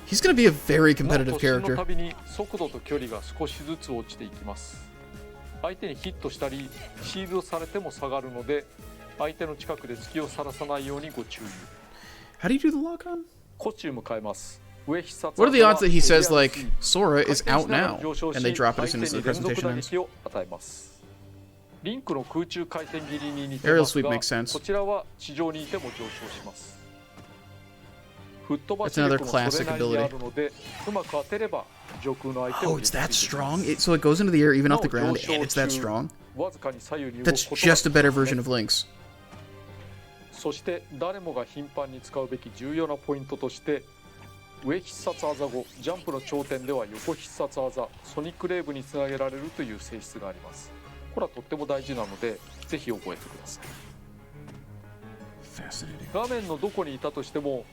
He's gonna be a very なお competitive 突進の character. たびに速度と距離が少しずつ落ちていきます。相手にヒットしたりシールドされても下がるので、相手の近くで突きをさらさないようにご注意。 How do you do the lock on? コチューム変えます。上必殺 What are the odds that he says は like Sora is out now 回転しながら上昇し and they drop it as soon as the 相手に連 presentation 続打 ends? 撃を与えます。リンクの空中回転切りに似て Aerial ます sweep が、 makes sense. こちらは地上にいても上昇します。吹っ飛ばし That's another 力もそれ classic なりに ability. あるので、うまく当てれば上空の相手を Oh, it's that 撃墜できま strong? す。 So it goes into the air even な off お the ground 上昇 and it's that 中 strong? わずかに左右に動く That's ことが just a better version of Link's. そして誰もが頻繁に使うべき重要なポイントとして、上必殺技後ジャンプの頂点では横必殺技ソニックレーブにつなげられるという性質があります。これはとっても大事なのでぜひ覚えてください。 Fascinating. 画面のどこにいたとしても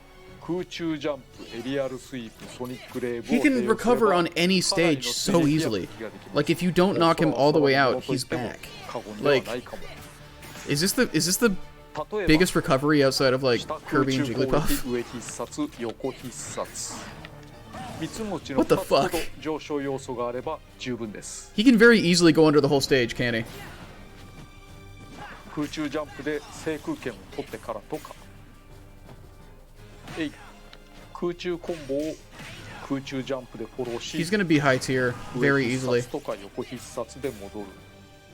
空中ジャンプ、エリアルスイープ、ソニックレーブ He を can 併用すれ recover ば on any かなりの stage 追 so 撃や easily. 復帰ができます。 Like if you don't knock him all the way out, he's back. 過言ではないかも。 Is this the 例えば biggest recovery outside of like 下 Kirby 空 and 中攻 Jigglypuff? 撃、上必殺、横必殺3つのうちの What 2 the つほど fuck? 上昇要素があれば十分です。 He can very easily go under the whole stage, can't he? 空中ジャンプで制空権を取ってからとか、空中コンボを空中ジャンプでフォローし、 He's gonna be high tier 上 very 必 easily. 殺とか横必殺で戻る。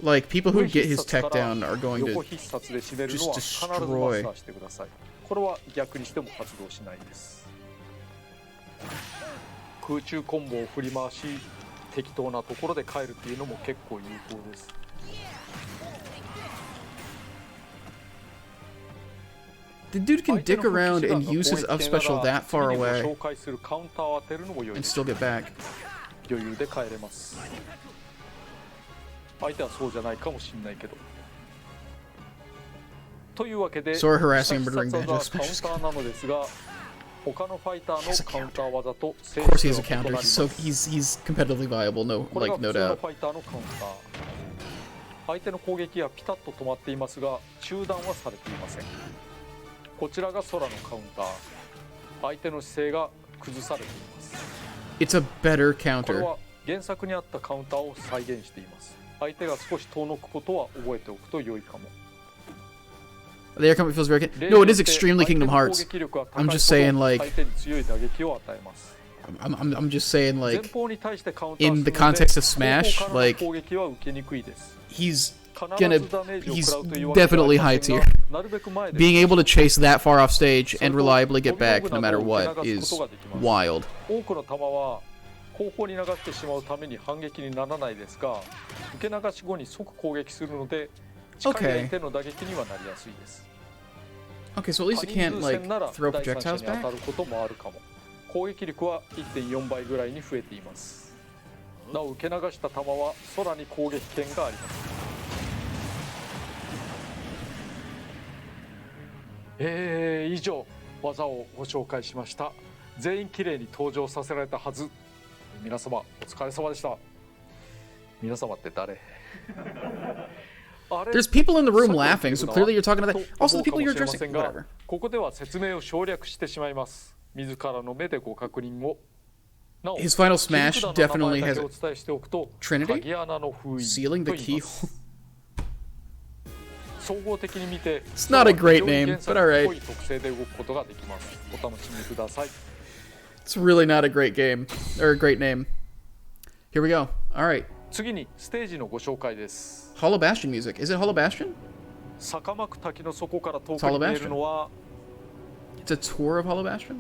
Like people who 上 get 必 his 殺 tech から down are going 横 to 必殺で締めるのは just 必ずマ destroy スターしてください。これは逆にしても発動しないです。空中コンボを振り回し適当なところで帰るっていうのも結構有効です。 The dude can 相手 dick の復帰 around 手段 and が use 攻 his 撃 up 系な special ら that 次 far にご away 紹介するカウンターを当てるのも良い and です。 still get back. 余裕で帰れます。相手はそうじゃないかもしれないけど。というわけで、 Sora harassing and 必 murdering 殺技は Banjo カウンターなのですが、他のファイターのカウンター技と性 Of course he 質 has a が異なり counter. ま He's す。 so he's competitively viable. No これが like 普 no 通の doubt. ファイターのカウンター。相手の攻撃はピタッと止まっていますが、中断はされていません。こちらが空のカウンター。相手の姿勢が崩されています。 It's a better これ counter. は原作にあったカウンターを再現しています。相手が少し遠のくことは覚えておくと良いかも。 The air combat feels very. No, it is extremely Kingdom Hearts. I'm just saying, like, 相手に強い打撃を与えます。 I'm just saying, 前 like, 方に対してカウンター in す the るので context of Smash, 後方からの like, 攻撃は受けにくいです。 he's 必 gonna ずダメージを he's 食らうというわけではあ definitely りま high せん tier. が、なるべく前で Being able to chase that far off stage それ and と reliably get 飛び back 道具 no な matter どを what 受け流 is すことができます。 wild. 多くの球は後方に流してしまうために反撃にならないですが、受け流し後に即攻撃するので近い相手の打撃にはなりやすいです。 Okay, so at least 多 it 人 can't 数 like 戦なら throw 第三者 projectiles に当た back. ることもあるかも。攻撃力は 1.4 倍ぐらいに増えています。なお受け流した球は空に攻撃権があります。以上技をご紹介しました。全員きれいに登場させられたはず。皆様お疲れ様でした。皆様って誰？ There's people in the room laughing, so clearly you're talking about that. Also, the people you're addressing. Whatever. ここでは説明を省略してしまいます。自らの目でご確認を。なお、 His final smash 切り札の名前 definitely だ has け a お伝えしておくと、 Trinity? 鍵穴の封印 Sealing と the 言います。 keyhole. 総合的に見て It's not a great name, but alright. 濃い特性で動くことができます。お楽しみください。 It's really not a great game, or a great name. Here we go. Alright. 次にステージのご紹介です。 Hollow Bastion music. Is it Hollow Bastion? 坂巻滝の底から遠くに見えるのは It's a tour of Hollow Bastion?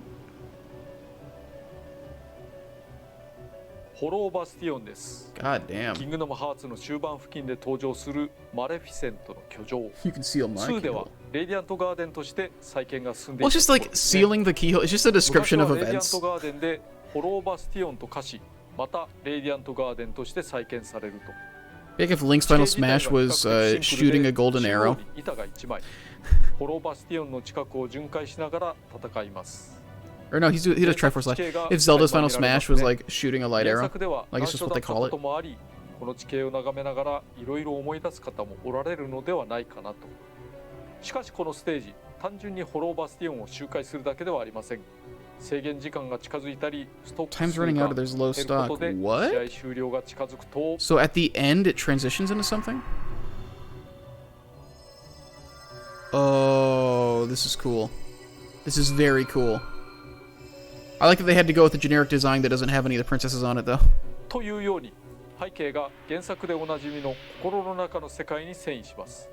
ホローバスティオンです。 God damn. キングダムハーツの終盤付近で登場するマレフィセントの居城。 You can seal my 2では keyhole. レイディアントガーデンとして再建が進んで Well, い it's た just とこ like ろですね。 sealing the keyhole. It's just a description of 昔はレイディアン events. トガーデンでホローバスティオンと化し、またレイディアントガーデンとして再建されると。 Like if Link's final smash was shooting a golden arrow. 板が1枚。ホローバスティオンの近くを巡回しながら戦います。 Or no, he does Triforce Light. If Zelda's final smash was like shooting a light 原 arrow, 作では like 難 it's just 所 what だ they った call こ it. ともあり、この地形を眺めながらいろいろ思い出す方もおられるのではないかなと。しかしこのステージ、単純にホローバスティオンを周回するだけではありません。制限時間が近づいたり、ストック Time's 数が running 減 out る of there's low こと stock. で What? 試合終了が近づくと So at the end, it transitions into something? Oh, this is cool. This is very cool. I like that they had to go with a generic design that doesn't have any of the princesses on it, though. というように背景が原作でおなじみの心の中の世界に遷移します。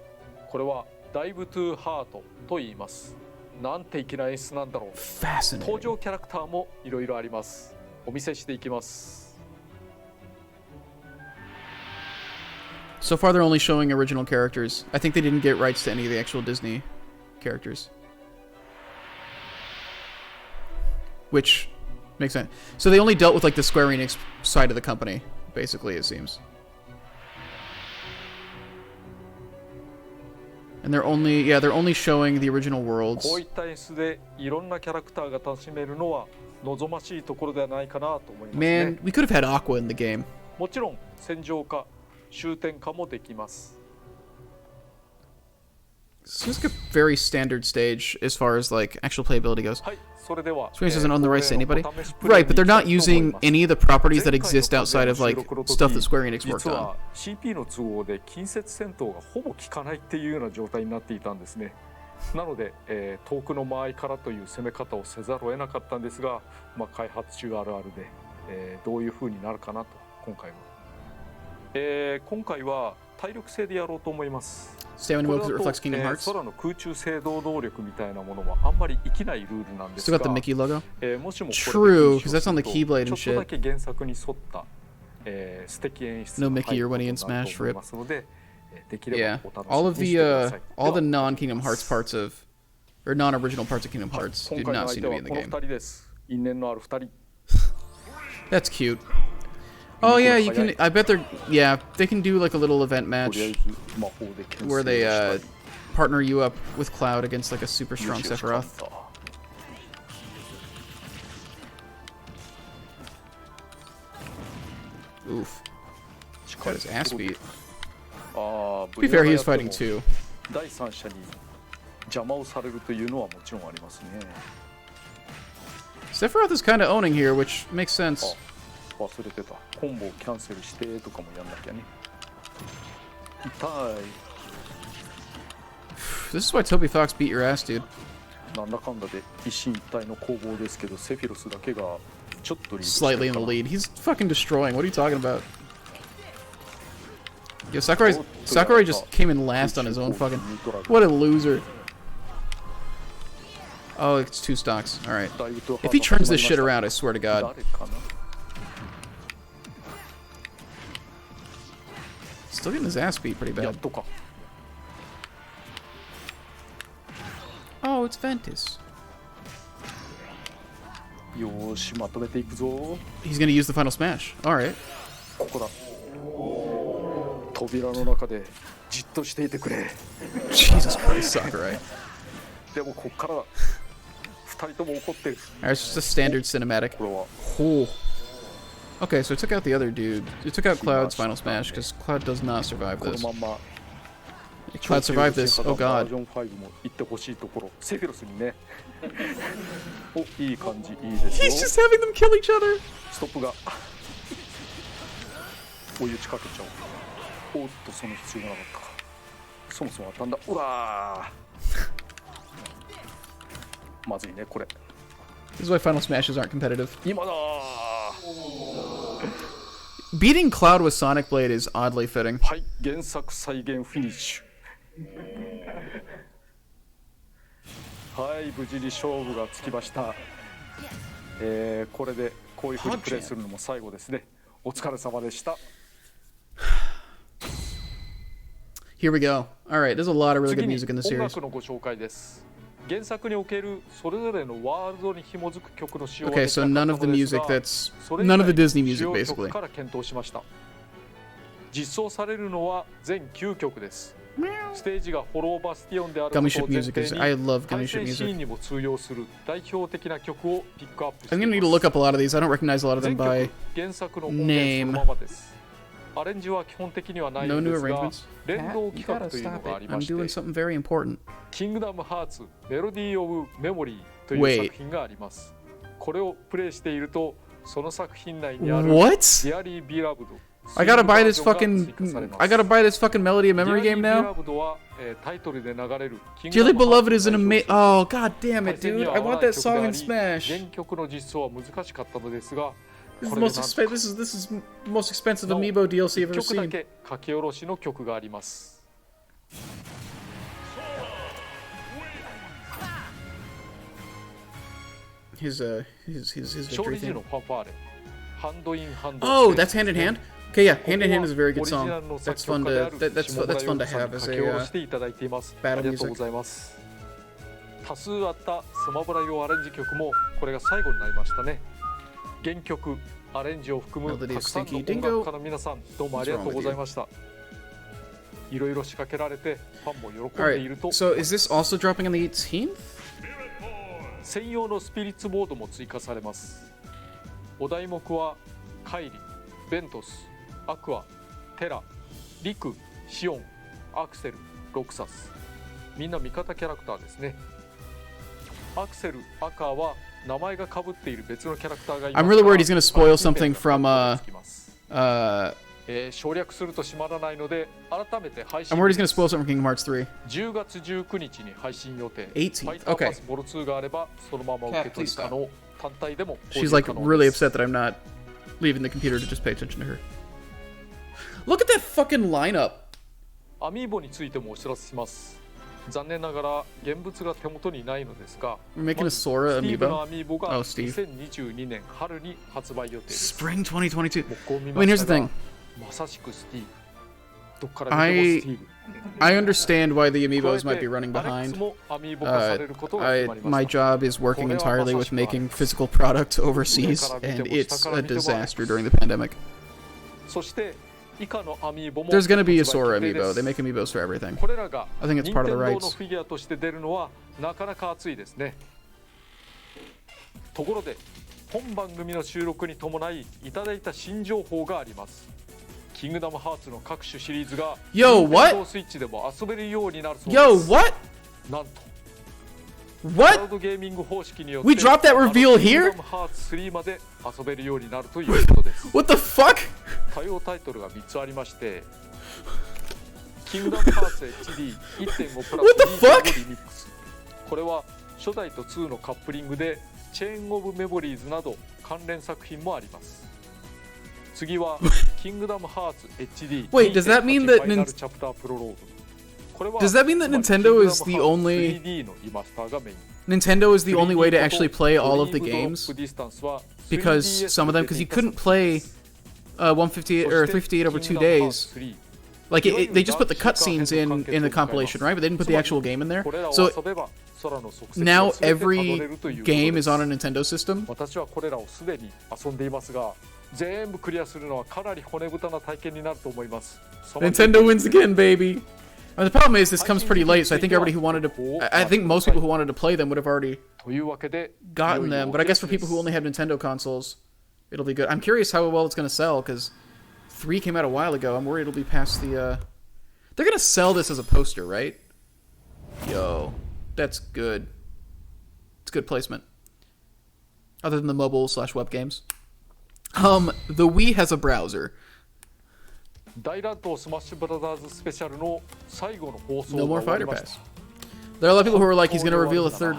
これはダイブトゥーハートと言います。なんて粋な演出なんだろう。 Fascinating. 登場キャラクターもいろいろあります。お見せしていきます。 So far, they're only showing original characters. I think they didn't get rights to any of the actual Disney characters. Which makes sense. So they only dealt with like the Square Enix side of the company, basically, it seems. And they're only showing the original worlds. こういった演出でいろんなキャラクターが楽しめるのは望ましいところではないかなと思いますね。 Man, we could have had Aqua in the game. もちろん戦場化、終点化もできます。 Seems like a very standard stage as far as like actual playability goes. はい、それでは Square Enix doesn't own the rights to anybody. Right, but they're not using any of the properties that exist outside of like stuff that Square Enix worked 実 on. は CP の都合で近接戦闘がほぼ効かないっていうような状態になっていたんですね。なので、遠くの間合いからという攻め方をせざるを得なかったんですが、開発中あるあるで、どういう風になるかなと今回は、今回は体力制でやろうと思います。 Stamina mode because it reflects Kingdom Hearts. 空の空中制動能力みたいなものはあんまり生きないルールなんです Still が、 got the Mickey logo. もしもこれで True, because that's on the Keyblade and ちょっとだ shit. け原作に沿った、素敵演出 No が Mickey 入る or こと Winnie に in なる Smash と思い Rip. ますので、できれ Yeah, ばお楽 all of しみにしてください。 all the では non-Kingdom Hearts parts of, or non-original parts of Kingdom Hearts 今 did 回の not 相 seem 手 to be は in the この game. 2人です。因縁のある2人。 That's cute. Oh yeah, you can. I bet they're. Yeah, they can do like a little event match とりあえず魔法で牽制 where they したい partner you up with Cloud against like a super strong Sephiroth. Oof. Got his ass beat. To be fair, he is fighting too. 第三者に邪魔をされるというのはもちろんありますね。 Sephiroth is kind of owning here, which makes sense. 忘れてた。コンボをキャンセルしてとかもやんなきゃね。痛い。 This is why Toby Fox beat your ass, dude. なんだかんだで一進一退の攻防ですけど、セフィロスだけがちょっとリードして Slightly る in か the な。 lead. He's fucking destroying. What are you talking about? Yo, Sakurai just came in last on his own fucking. What a loser. Oh, it's 2 stocks. Alright. If he turns this shit around, I swear to God. 誰かな。 Still getting his ass beat pretty や bad. っとか。 Oh, it's Ventus. よーし、まとめていくぞ。 He's gonna use the final smash. Alright. ここだ。扉の中でじっとしていてくれ。 Jesus Christ, Sakurai. でもこっから二人とも怒ってる。 Alright, it's just a standard cinematic. これは Oh. Okay, so it took out the other dude. It took out Cloud's final smash because Cloud does not survive この this. まんま。 Cloud survived this. Oh バー God. ジョン5も行ってほしいところ。セフィロスにね。お、いい感じ、いいですよ。 He's just having them kill each other. ストップが。お湯近けちゃおう。おっと、その必要がなかったか。そもそも当たんだ。うわーまずいねこれ。 This is why Final Smashes aren't competitive. 今だー。 Beating Cloud with Sonic Blade is oddly fitting. はい、原作再現フィニッシュ。はい、無事に勝負がつきました。これでこういう風にプレイするのも最後ですね。お疲れ様でした。 Here we go. Alright, there's a lot of really 次 good に music in the 音 series. 楽のご紹介です。原作におけるそれぞれのワールドに紐づく曲の使用が Okay, でき so なか none っ of た the のです music が、 that's それ以外 none of the Disney 主 music 要 basically. 曲から検討しました。実装されるのは全9曲です。ステージがフォローバスティオンであることを Gummy 前 Ship music 提 is に I love 対 Gummy 戦 Ship シーン music. にも通用する代表的な曲をピックアップして I'm い gonna ま need to す。 look up a lot of these. I don't recognize a lot of them 全 by 曲原作の音源そのままです。アレンジは基本的にはない no んで new すが、 arrangements. 連 Pat, 動 you 企画 gotta というの stop があ it. りま I'm して、 doing something very important. キングダムハーツメロディー・オブ・メモリーという Wait. 作品があります。これをプレイしていると、その作品内にある What? ディアリー・ビラブド I gotta buy this スイングバージョンが追加 fucking されます。 I gotta buy this fucking Melody of Memory game ディアリー・ビ now. ラブドは、タイトルで流れる Dearly Beloved is an amazing. Oh god damn it, dude! I want that song in 原 Smash. 曲の実装は難しかったのですが、 This is こ the れ most でなんとか this is the most expensive なお Amiibo DLC I've 1 ever 曲だ seen. け書き下ろしの曲があります。 His 勝 victory 利時 theme. のファンファーレ、ハンドインハンド。 Oh, that's Hand in Hand. Okay, yeah, Hand in Hand is a very オ good リジナ song. ルの That's 作 fun 曲家であ to る that's 下村 fun to 陽子さん have に as 書き下ろ a していただいています。 battle ありがとうございます。多数あったスマブラ用アレンジ曲もこれが最後になりましたね。原曲アレンジを含む Melody たくさんの Stinky 音楽家の皆さん、どうもありがとうございました。いろいろ仕掛けられてファンも喜んでいる Alright, と。 so is this also dropping on the 18th? 専用のスピリッツボードも追加されます。お題目はカイリ、ベントス、アクア、テラ、リク、シオン、アクセル、ロクサス、みんな味方キャラクターですね。アクセル、アカーは名前が被っている別のキャラクターがいます I'm が really worried he's gonna spoil something from 省略すると閉まらないので改めて配信 I'm worried he's gonna spoil something from Kingdom Hearts 3. 10月19日に配信予定。 18th. ファイター Okay. パスボロ2があればそのまま受け取り可能。単体でも購入 She's like 可能 really です upset that I'm not leaving the computer to just pay attention to her. Look at that fucking lineup. アミーボについてもお知らせします。残念ながら現物が手元にないのですが、 We're making a まず Sora スティーブの amiibo. アミーボが Oh, Steve. 2022年春に発売予定です。 Spring 2022. もうこう見 I ま mean, し here's た the が thing. まさしくスティーブ。どっから見てもスティーブ。 I understand why the 加 amiibos え might て be running アレックス behind. もアミーボ化されることが決まりま My した。 job is working entirely with making physical product overseas, and it's a disaster during the pandemic. そして以下のアミーボも There's gonna be a 発売 Sora 決定で amiibo. す They make amiibos for everything. これらが I think it's 任 part of 天 the 堂の rights. フィギュアとして出るのはなかなか熱いですね。ところで本番組の収録に伴いいただいた新情報があります。キングダムハーツの各種シリーズが Yo, what? 任天堂スイッチでも遊べるようになるそうです。 Yo, what? なんとクラ What? ウドゲーミング方式によって We dropped that reveal あのキン here? グダムハーツ3まで遊べるようになるということです。 What the fuck? 対応タイトルが3つありまして、キングダムハーツ HD1.5 プラ What the ス fuck? 2.5リミックス。これは初代と2のカップリングでチェーンオブメモリーズなど関連作品もあります。次はキングダムハーツ HD Wait, does that mean that ファイナルチャプタープロローグ。これは Does that mean that つまり Nintendo is the Kingdom Hearts only- 3D のリマスターがメイン。 Nintendo is the only way to actually play all of the ドリームドロッ games プディスタンスは because some of them, because you couldn't 3DS play 158 or 358 over 2 days. Like they just put the cutscenes in the compilation, right? But they didn't put the actual game in there. So now every game is on a Nintendo system. 私はこれらをすでに遊んでいますが、全部クリアするのはかなり骨太な体験になると思います。 Nintendo wins again, baby. The problem is this comes pretty late, so I think everybody who wanted to, I think most people who wanted to play them would have already というわけで gotten them. But I guess for people who only have Nintendo consoles, it'll be good. I'm curious how well it's going to sell because 3 came out a while ago. I'm worried it'll be past the. They're going to sell this as a poster, right? Yo, that's good. It's good placement. Other than the mobile/web games. The Wii has a browser. 大乱闘スマッシュブラザーズスペシャルの最後の放送 No が more 終わり fighter ました pass. There are a lot of people who are like, he's gonna reveal a third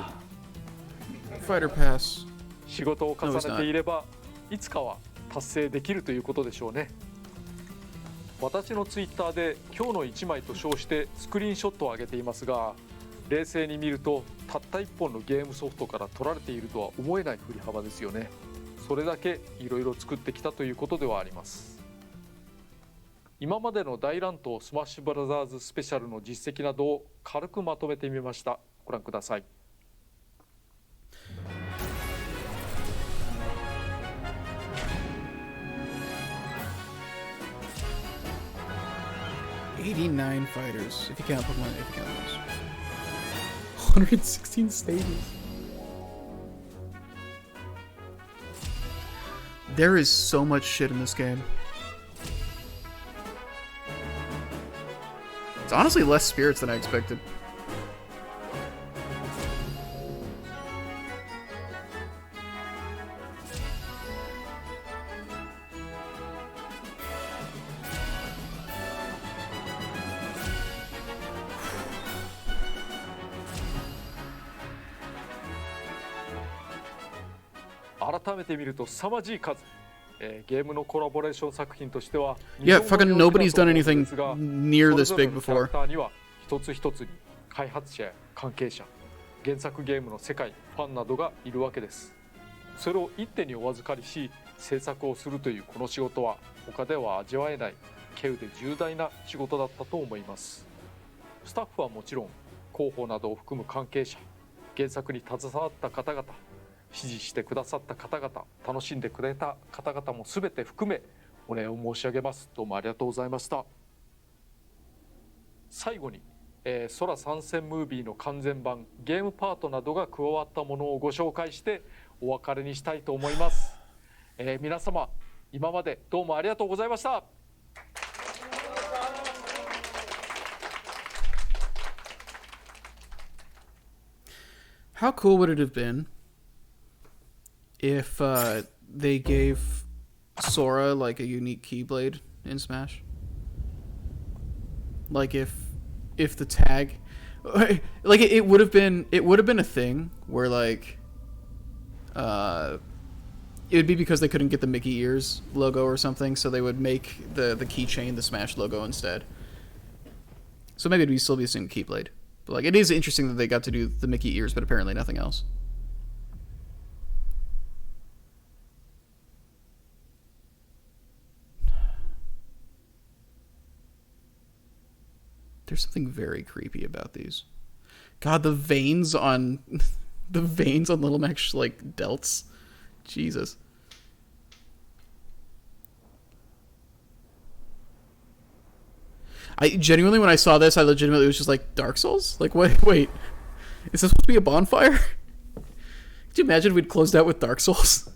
fighter pass. 仕事を重ねていればいつかは達成できるということでしょうね。私のツイッターで今日の1枚と称してスクリーンショットを上げていますが、冷静に見るとたった1本のゲームソフトから取られているとは思えない振り幅ですよね。それだけいろいろ作ってきたということではあります。今までの大乱闘スマッシュブラザーズスペシャルの実績などを軽くまとめてみました。ご覧ください。89 fighters, if you count Pokemon, if you count those. 116 stages. There is so much shit in this game. It's honestly less spirits than I expected. Yeah, fucking nobody's done anything near this big before. 一つ一つに開発者や関係者、原作ゲームの世界、ファンなどがいるわけです。それを一手にお預かりし、制作をするというこの仕事は他では味わえない稀有で重大な仕事だったと思います。スタッフはもちろん、広報などを含む関係者、原作に携わった方々、支持してくださった方々、楽しんでくれた方々も全て含めお礼を申し上げます。どうもありがとうございました。最後に、空参戦ムービーの完全版ゲームパートなどが加わったものをご紹介してお別れにしたいと思います。皆様今までどうもありがとうございました。How cool would it have been if they gave Sora like a unique Keyblade in Smash? Like if the tag, like it would have been a thing where like it would be because they couldn't get the Mickey ears logo or something, so they would make the keychain the Smash logo instead. So maybe it'd still be the same Keyblade. But like it is interesting that they got to do the Mickey ears, but apparently nothing else. There's something very creepy about these. God, the veins on Little Mac's like delts. Jesus. I genuinely, when I saw this, I legitimately was just like, Dark Souls? Like, wait, is this supposed to be a bonfire? Could you imagine if we'd closed out with Dark Souls?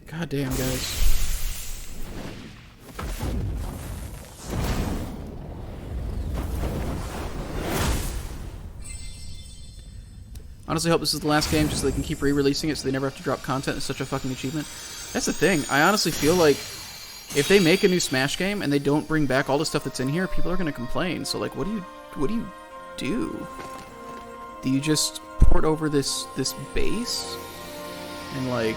God damn, guys. Honestly, hope this is the last game just so they can keep re-releasing it so they never have to drop content. It's such a fucking achievement. That's the thing. I honestly feel like if they make a new Smash game and they don't bring back all the stuff that's in here, people are going to complain. So, like, what do you do? Do you just port over this base? And, like...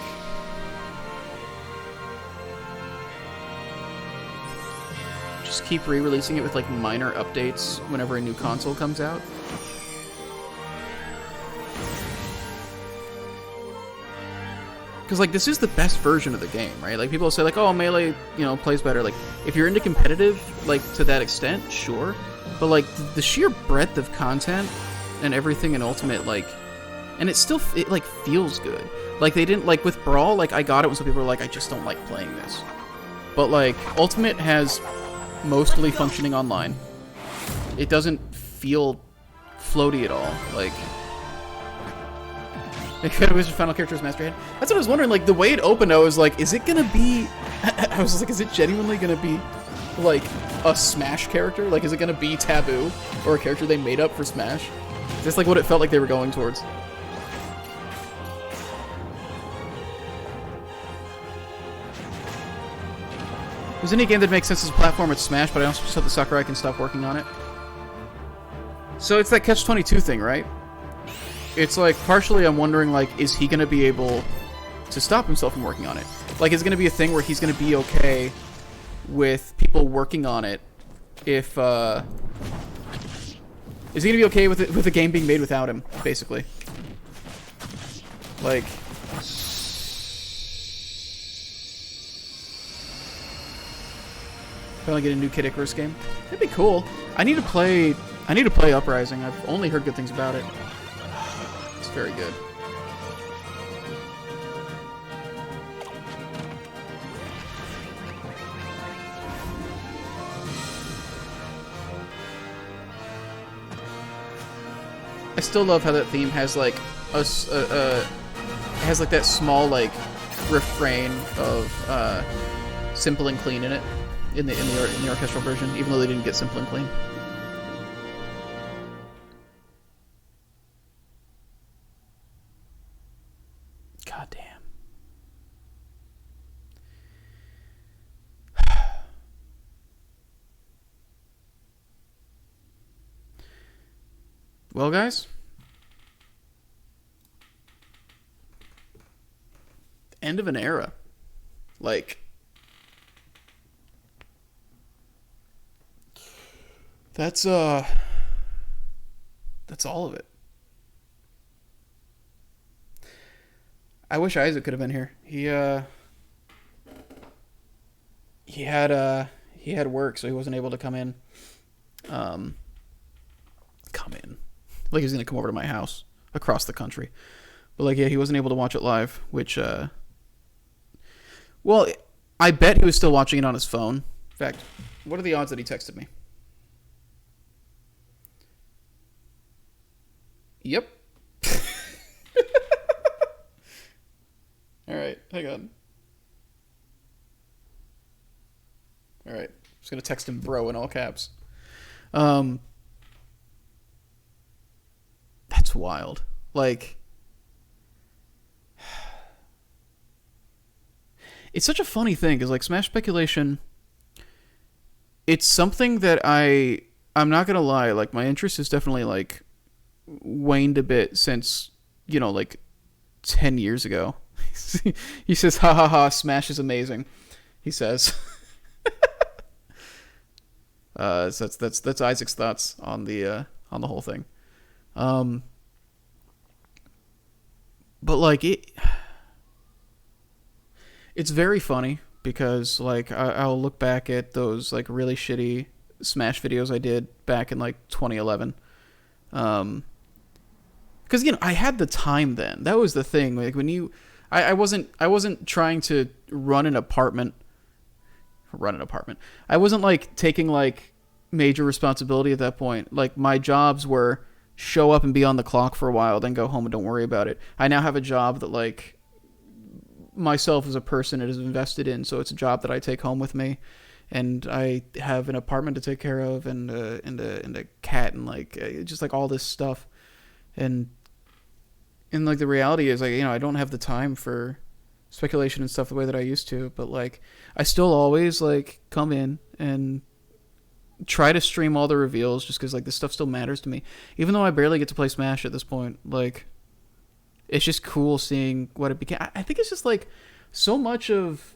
just keep re-releasing it with, like, minor updates whenever a new console comes out? Because, like, this is the best version of the game, right? Like, people say, like, oh, Melee, you know, plays better. Like, if you're into competitive, like, to that extent, sure. But, like, the sheer breadth of content and everything in Ultimate, like... And it still, like, feels good. Like, they didn't, like, with Brawl, like, I got it when some people were like, I just don't like playing this. But, like, Ultimate has mostly functioning online. It doesn't feel floaty at all. Like... Who's your final character is Master Hand? That's what I was wondering, like, the way it opened, I was like, is it gonna be... I was like, is it genuinely gonna be, like, a Smash character? Like, is it gonna be Taboo? Or a character they made up for Smash? That's like what it felt like they were going towards. If there's any game that makes sense as a platform, it's Smash, but I also just hope that Sakurai can stop working on it. So it's that Catch-22 thing, right? It's like, partially I'm wondering, like, is he going to be able to stop himself from working on it? Like, is it going to be a thing where he's going to be okay with people working on it if, is he going to be okay with it, with the game being made without him, basically? Like... Finally get a new Kid Icarus game. That'd be cool. I need to play Uprising. I've only heard good things about it. It's very good. I still love how that theme has like has like that small like refrain of simple and clean in it in the orchestral version, even though they didn't get simple and clean. God damn. Well, guys, end of an era. Like, that's all of it. I wish Isaac could have been here. He had work, so he wasn't able to come in. Like, he was gonna come over to my house across the country, but like, yeah, he wasn't able to watch it live. Which, well, I bet he was still watching it on his phone. In fact, what are the odds that he texted me? Yep. Alright, hang on. Alright, just gonna text him bro in all caps. That's wild. Like, it's such a funny thing, because like Smash speculation, it's something that I'm not gonna lie, like my interest has definitely like waned a bit since, you know, like 10 years ago. He says, ha ha ha, Smash is amazing, he says. So that's Isaac's thoughts on the whole thing. But like it's very funny because like I'll look back at those like really shitty Smash videos I did back in like 2011. Because you know, I had the time then. That was the thing. Like when I wasn't trying to run an apartment. I wasn't like taking like major responsibility at that point. Like my jobs were show up and be on the clock for a while, then go home and don't worry about it. I now have a job that like myself as a person is invested in, so it's a job that I take home with me, and I have an apartment to take care of, and a cat, and like just like all this stuff, and like the reality is like, you know, I don't have the time for speculation and stuff the way that I used to, but like I still always like come in and try to stream all the reveals just because like this stuff still matters to me, even though I barely get to play Smash at this point. Like, it's just cool seeing what it became. I think it's just like so much of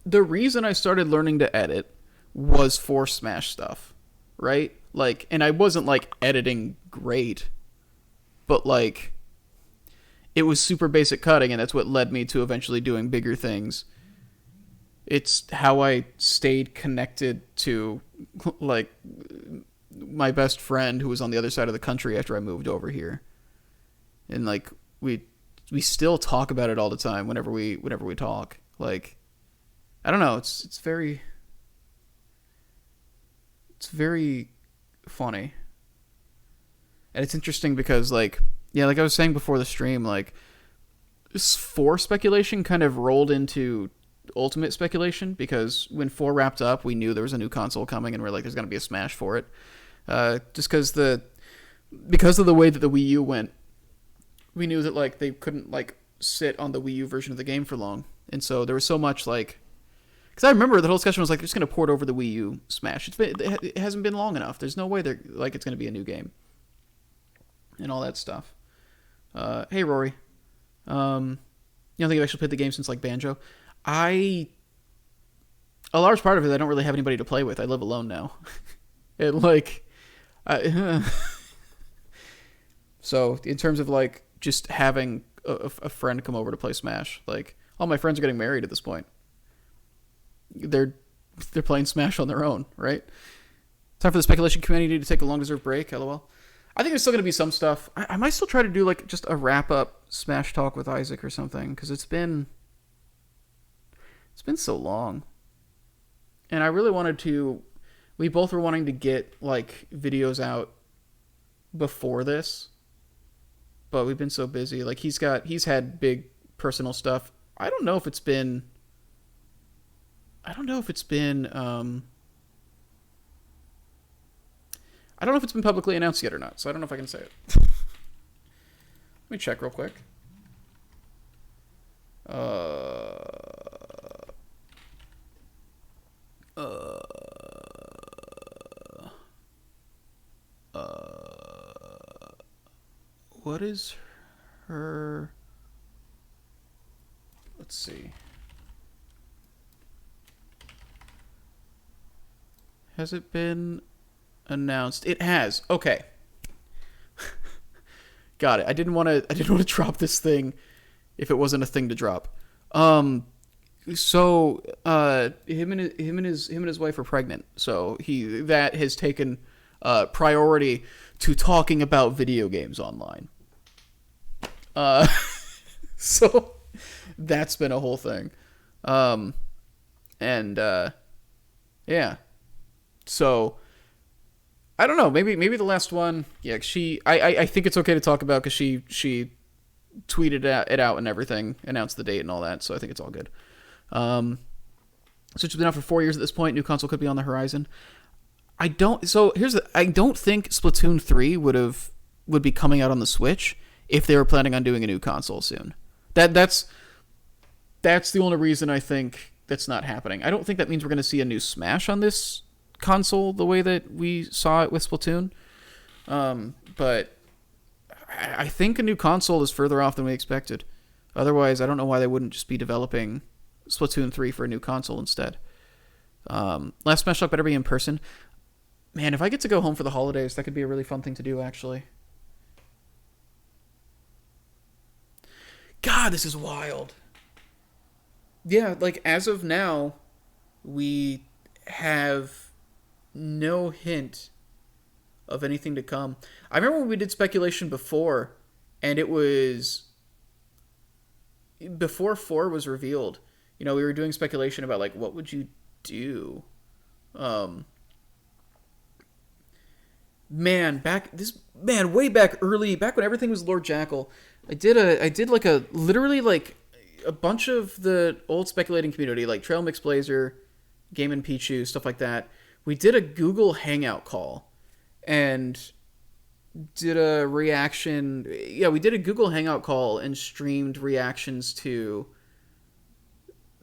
the reason I started learning to edit was for Smash stuff, right? Like, and I wasn't like editing great, but like it was super basic cutting, and that's what led me to eventually doing bigger things. It's how I stayed connected to like my best friend who was on the other side of the country after I moved over here. And like we still talk about it all the time whenever we talk. Like, I don't know, it's very funny. And it's interesting because like, yeah, like I was saying before the stream, like 4 speculation kind of rolled into Ultimate speculation, because when 4 wrapped up, we knew there was a new console coming, and we're like, there's going to be a Smash for it. Just because of the way that the Wii U went, we knew that like they couldn't like sit on the Wii U version of the game for long, and so there was so much like. Because I remember the whole discussion was like, they're just going to port over the Wii U Smash. It hasn't been long enough. There's no way they're like it's going to be a new game, and all that stuff. Hey Rory, you don't think I've actually played the game since like Banjo? A large part of it, I don't really have anybody to play with. I live alone now, and like, so in terms of like just having a friend come over to play Smash, like all my friends are getting married at this point. They're playing Smash on their own, right? Time for the speculation community to take a long-deserved break, lol. I think there's still going to be some stuff. I might still try to do like just a wrap-up Smash talk with Isaac or something, because it's been so long. And I really wanted to... We both were wanting to get like videos out before this, but we've been so busy. Like he's had big personal stuff. I don't know if it's been I don't know if it's been publicly announced yet or not, so I don't know if I can say it. Let me check real quick. What is her... Let's see. Has it been announced? It has. Okay. Got it. I didn't want to drop this thing if it wasn't a thing to drop. So him and his wife are pregnant. So that has taken priority to talking about video games online. So that's been a whole thing. Yeah. So I don't know. Maybe the last one. Yeah, I think it's okay to talk about because she tweeted it out and everything, announced the date and all that. So I think it's all good. Switch has been out for 4 years at this point. New console could be on the horizon. I don't think Splatoon 3 would be coming out on the Switch if they were planning on doing a new console soon. That's the only reason I think that's not happening. I don't think that means we're going to see a new Smash on this console the way that we saw it with Splatoon. But I think a new console is further off than we expected. Otherwise, I don't know why they wouldn't just be developing Splatoon 3 for a new console instead. Last Smashtalk better be in person. Man, if I get to go home for the holidays, that could be a really fun thing to do, actually. God, this is wild. Yeah, like, as of now, we have no hint of anything to come. I remember when we did speculation before, and it was... Before 4 was revealed, we were doing speculation about, like, what would you do? Way back early, back when everything was Lord Jackal, I did like a bunch of the old speculating community, like Trail Mix Blazer, Game and Pichu, stuff like that. We did a Google Hangout call and did a reaction. Yeah, we did a Google Hangout call and streamed reactions to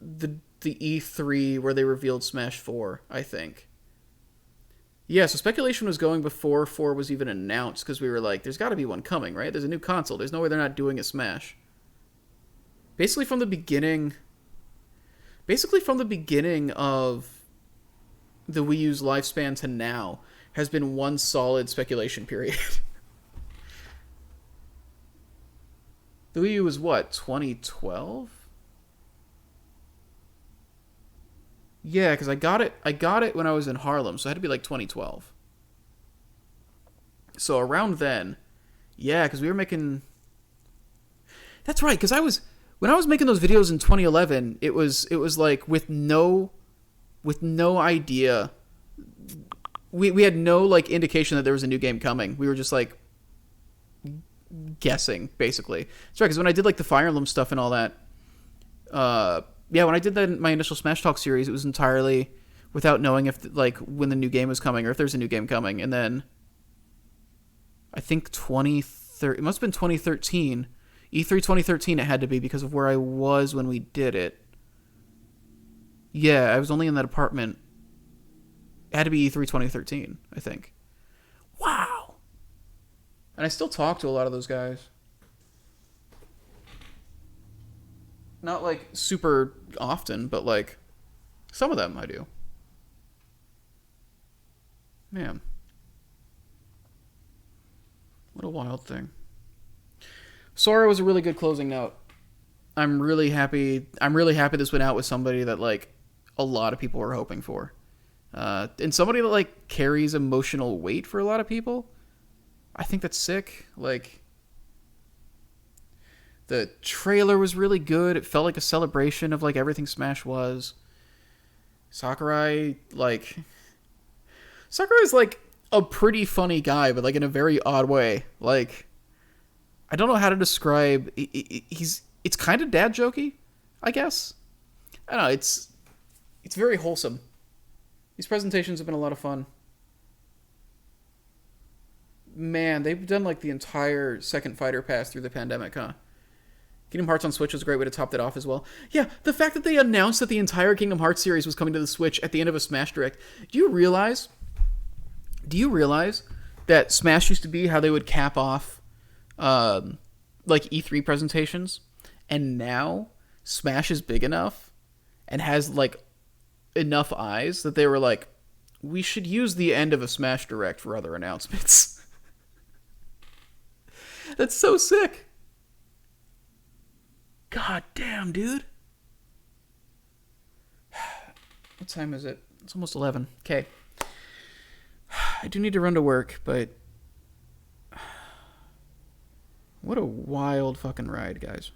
the E3 where they revealed Smash 4, I think. Yeah, so speculation was going before 4 was even announced because we were like, there's got to be one coming, right? There's a new console. There's no way they're not doing a Smash. Basically from the beginning of the Wii U's lifespan to now has been one solid speculation period. The Wii U was what, 2012? Yeah, because I got it when I was in Harlem, so it had to be like 2012. So around then, yeah, because we were making... That's right, because when I was making those videos in 2011, it was like with no idea. We had no like indication that there was a new game coming. We were just like guessing, basically. That's right, because when I did like the Fire Emblem stuff and all that, yeah, when I did my initial Smashtalk series, it was entirely... without knowing if like when the new game was coming or if there's a new game coming. And then I think 2013, it must have been 2013, E3 2013 it had to be because of where I was when we did it. Yeah, I was only in that apartment. It had to be E3 2013, I think. Wow. And I still talk to a lot of those guys. Not like super often, but like some of them I do. Man. What a wild thing. Sora was a really good closing note. I'm really happy this went out with somebody that like a lot of people were hoping for. And somebody that like carries emotional weight for a lot of people. I think that's sick. Like, the trailer was really good. It felt like a celebration of like everything Smash was. Sakurai's like a pretty funny guy, but like in a very odd way. Like, I don't know how to describe. It's kind of dad jokey, I guess. I don't know. It's very wholesome. These presentations have been a lot of fun. Man, they've done like the entire second fighter pass through the pandemic, huh? Kingdom Hearts on Switch was a great way to top that off as well. Yeah, the fact that they announced that the entire Kingdom Hearts series was coming to the Switch at the end of a Smash Direct. Do you realize that Smash used to be how they would cap off like E3 presentations? And now Smash is big enough and has like enough eyes that they were like, we should use the end of a Smash Direct for other announcements. That's so sick. God damn, dude. What time is it? It's almost 11. Okay. I do need to run to work, but what a wild fucking ride, guys.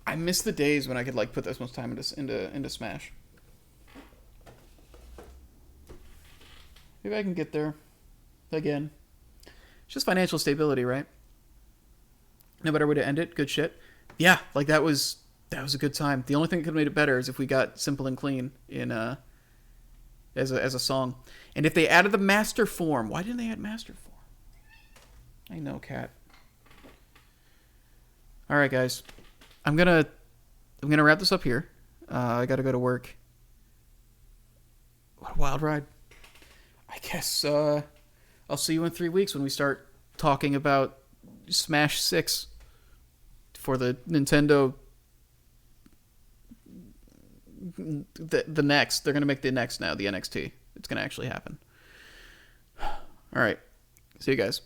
I miss the days when I could like put this much time into Smash. Maybe I can get there again. It's just financial stability, right? No better way to end it. Good shit. Yeah, like that was a good time. The only thing that could have made it better is if we got Simple and Clean in as a song. And if they added the master form, why didn't they add master form? I know, cat. All right, guys. I'm gonna wrap this up here. I gotta go to work. What a wild ride. I guess I'll see you in 3 weeks when we start talking about Smash 6 for the Nintendo. The next. They're gonna make the next now, the NXT. It's gonna actually happen. All right. See you guys.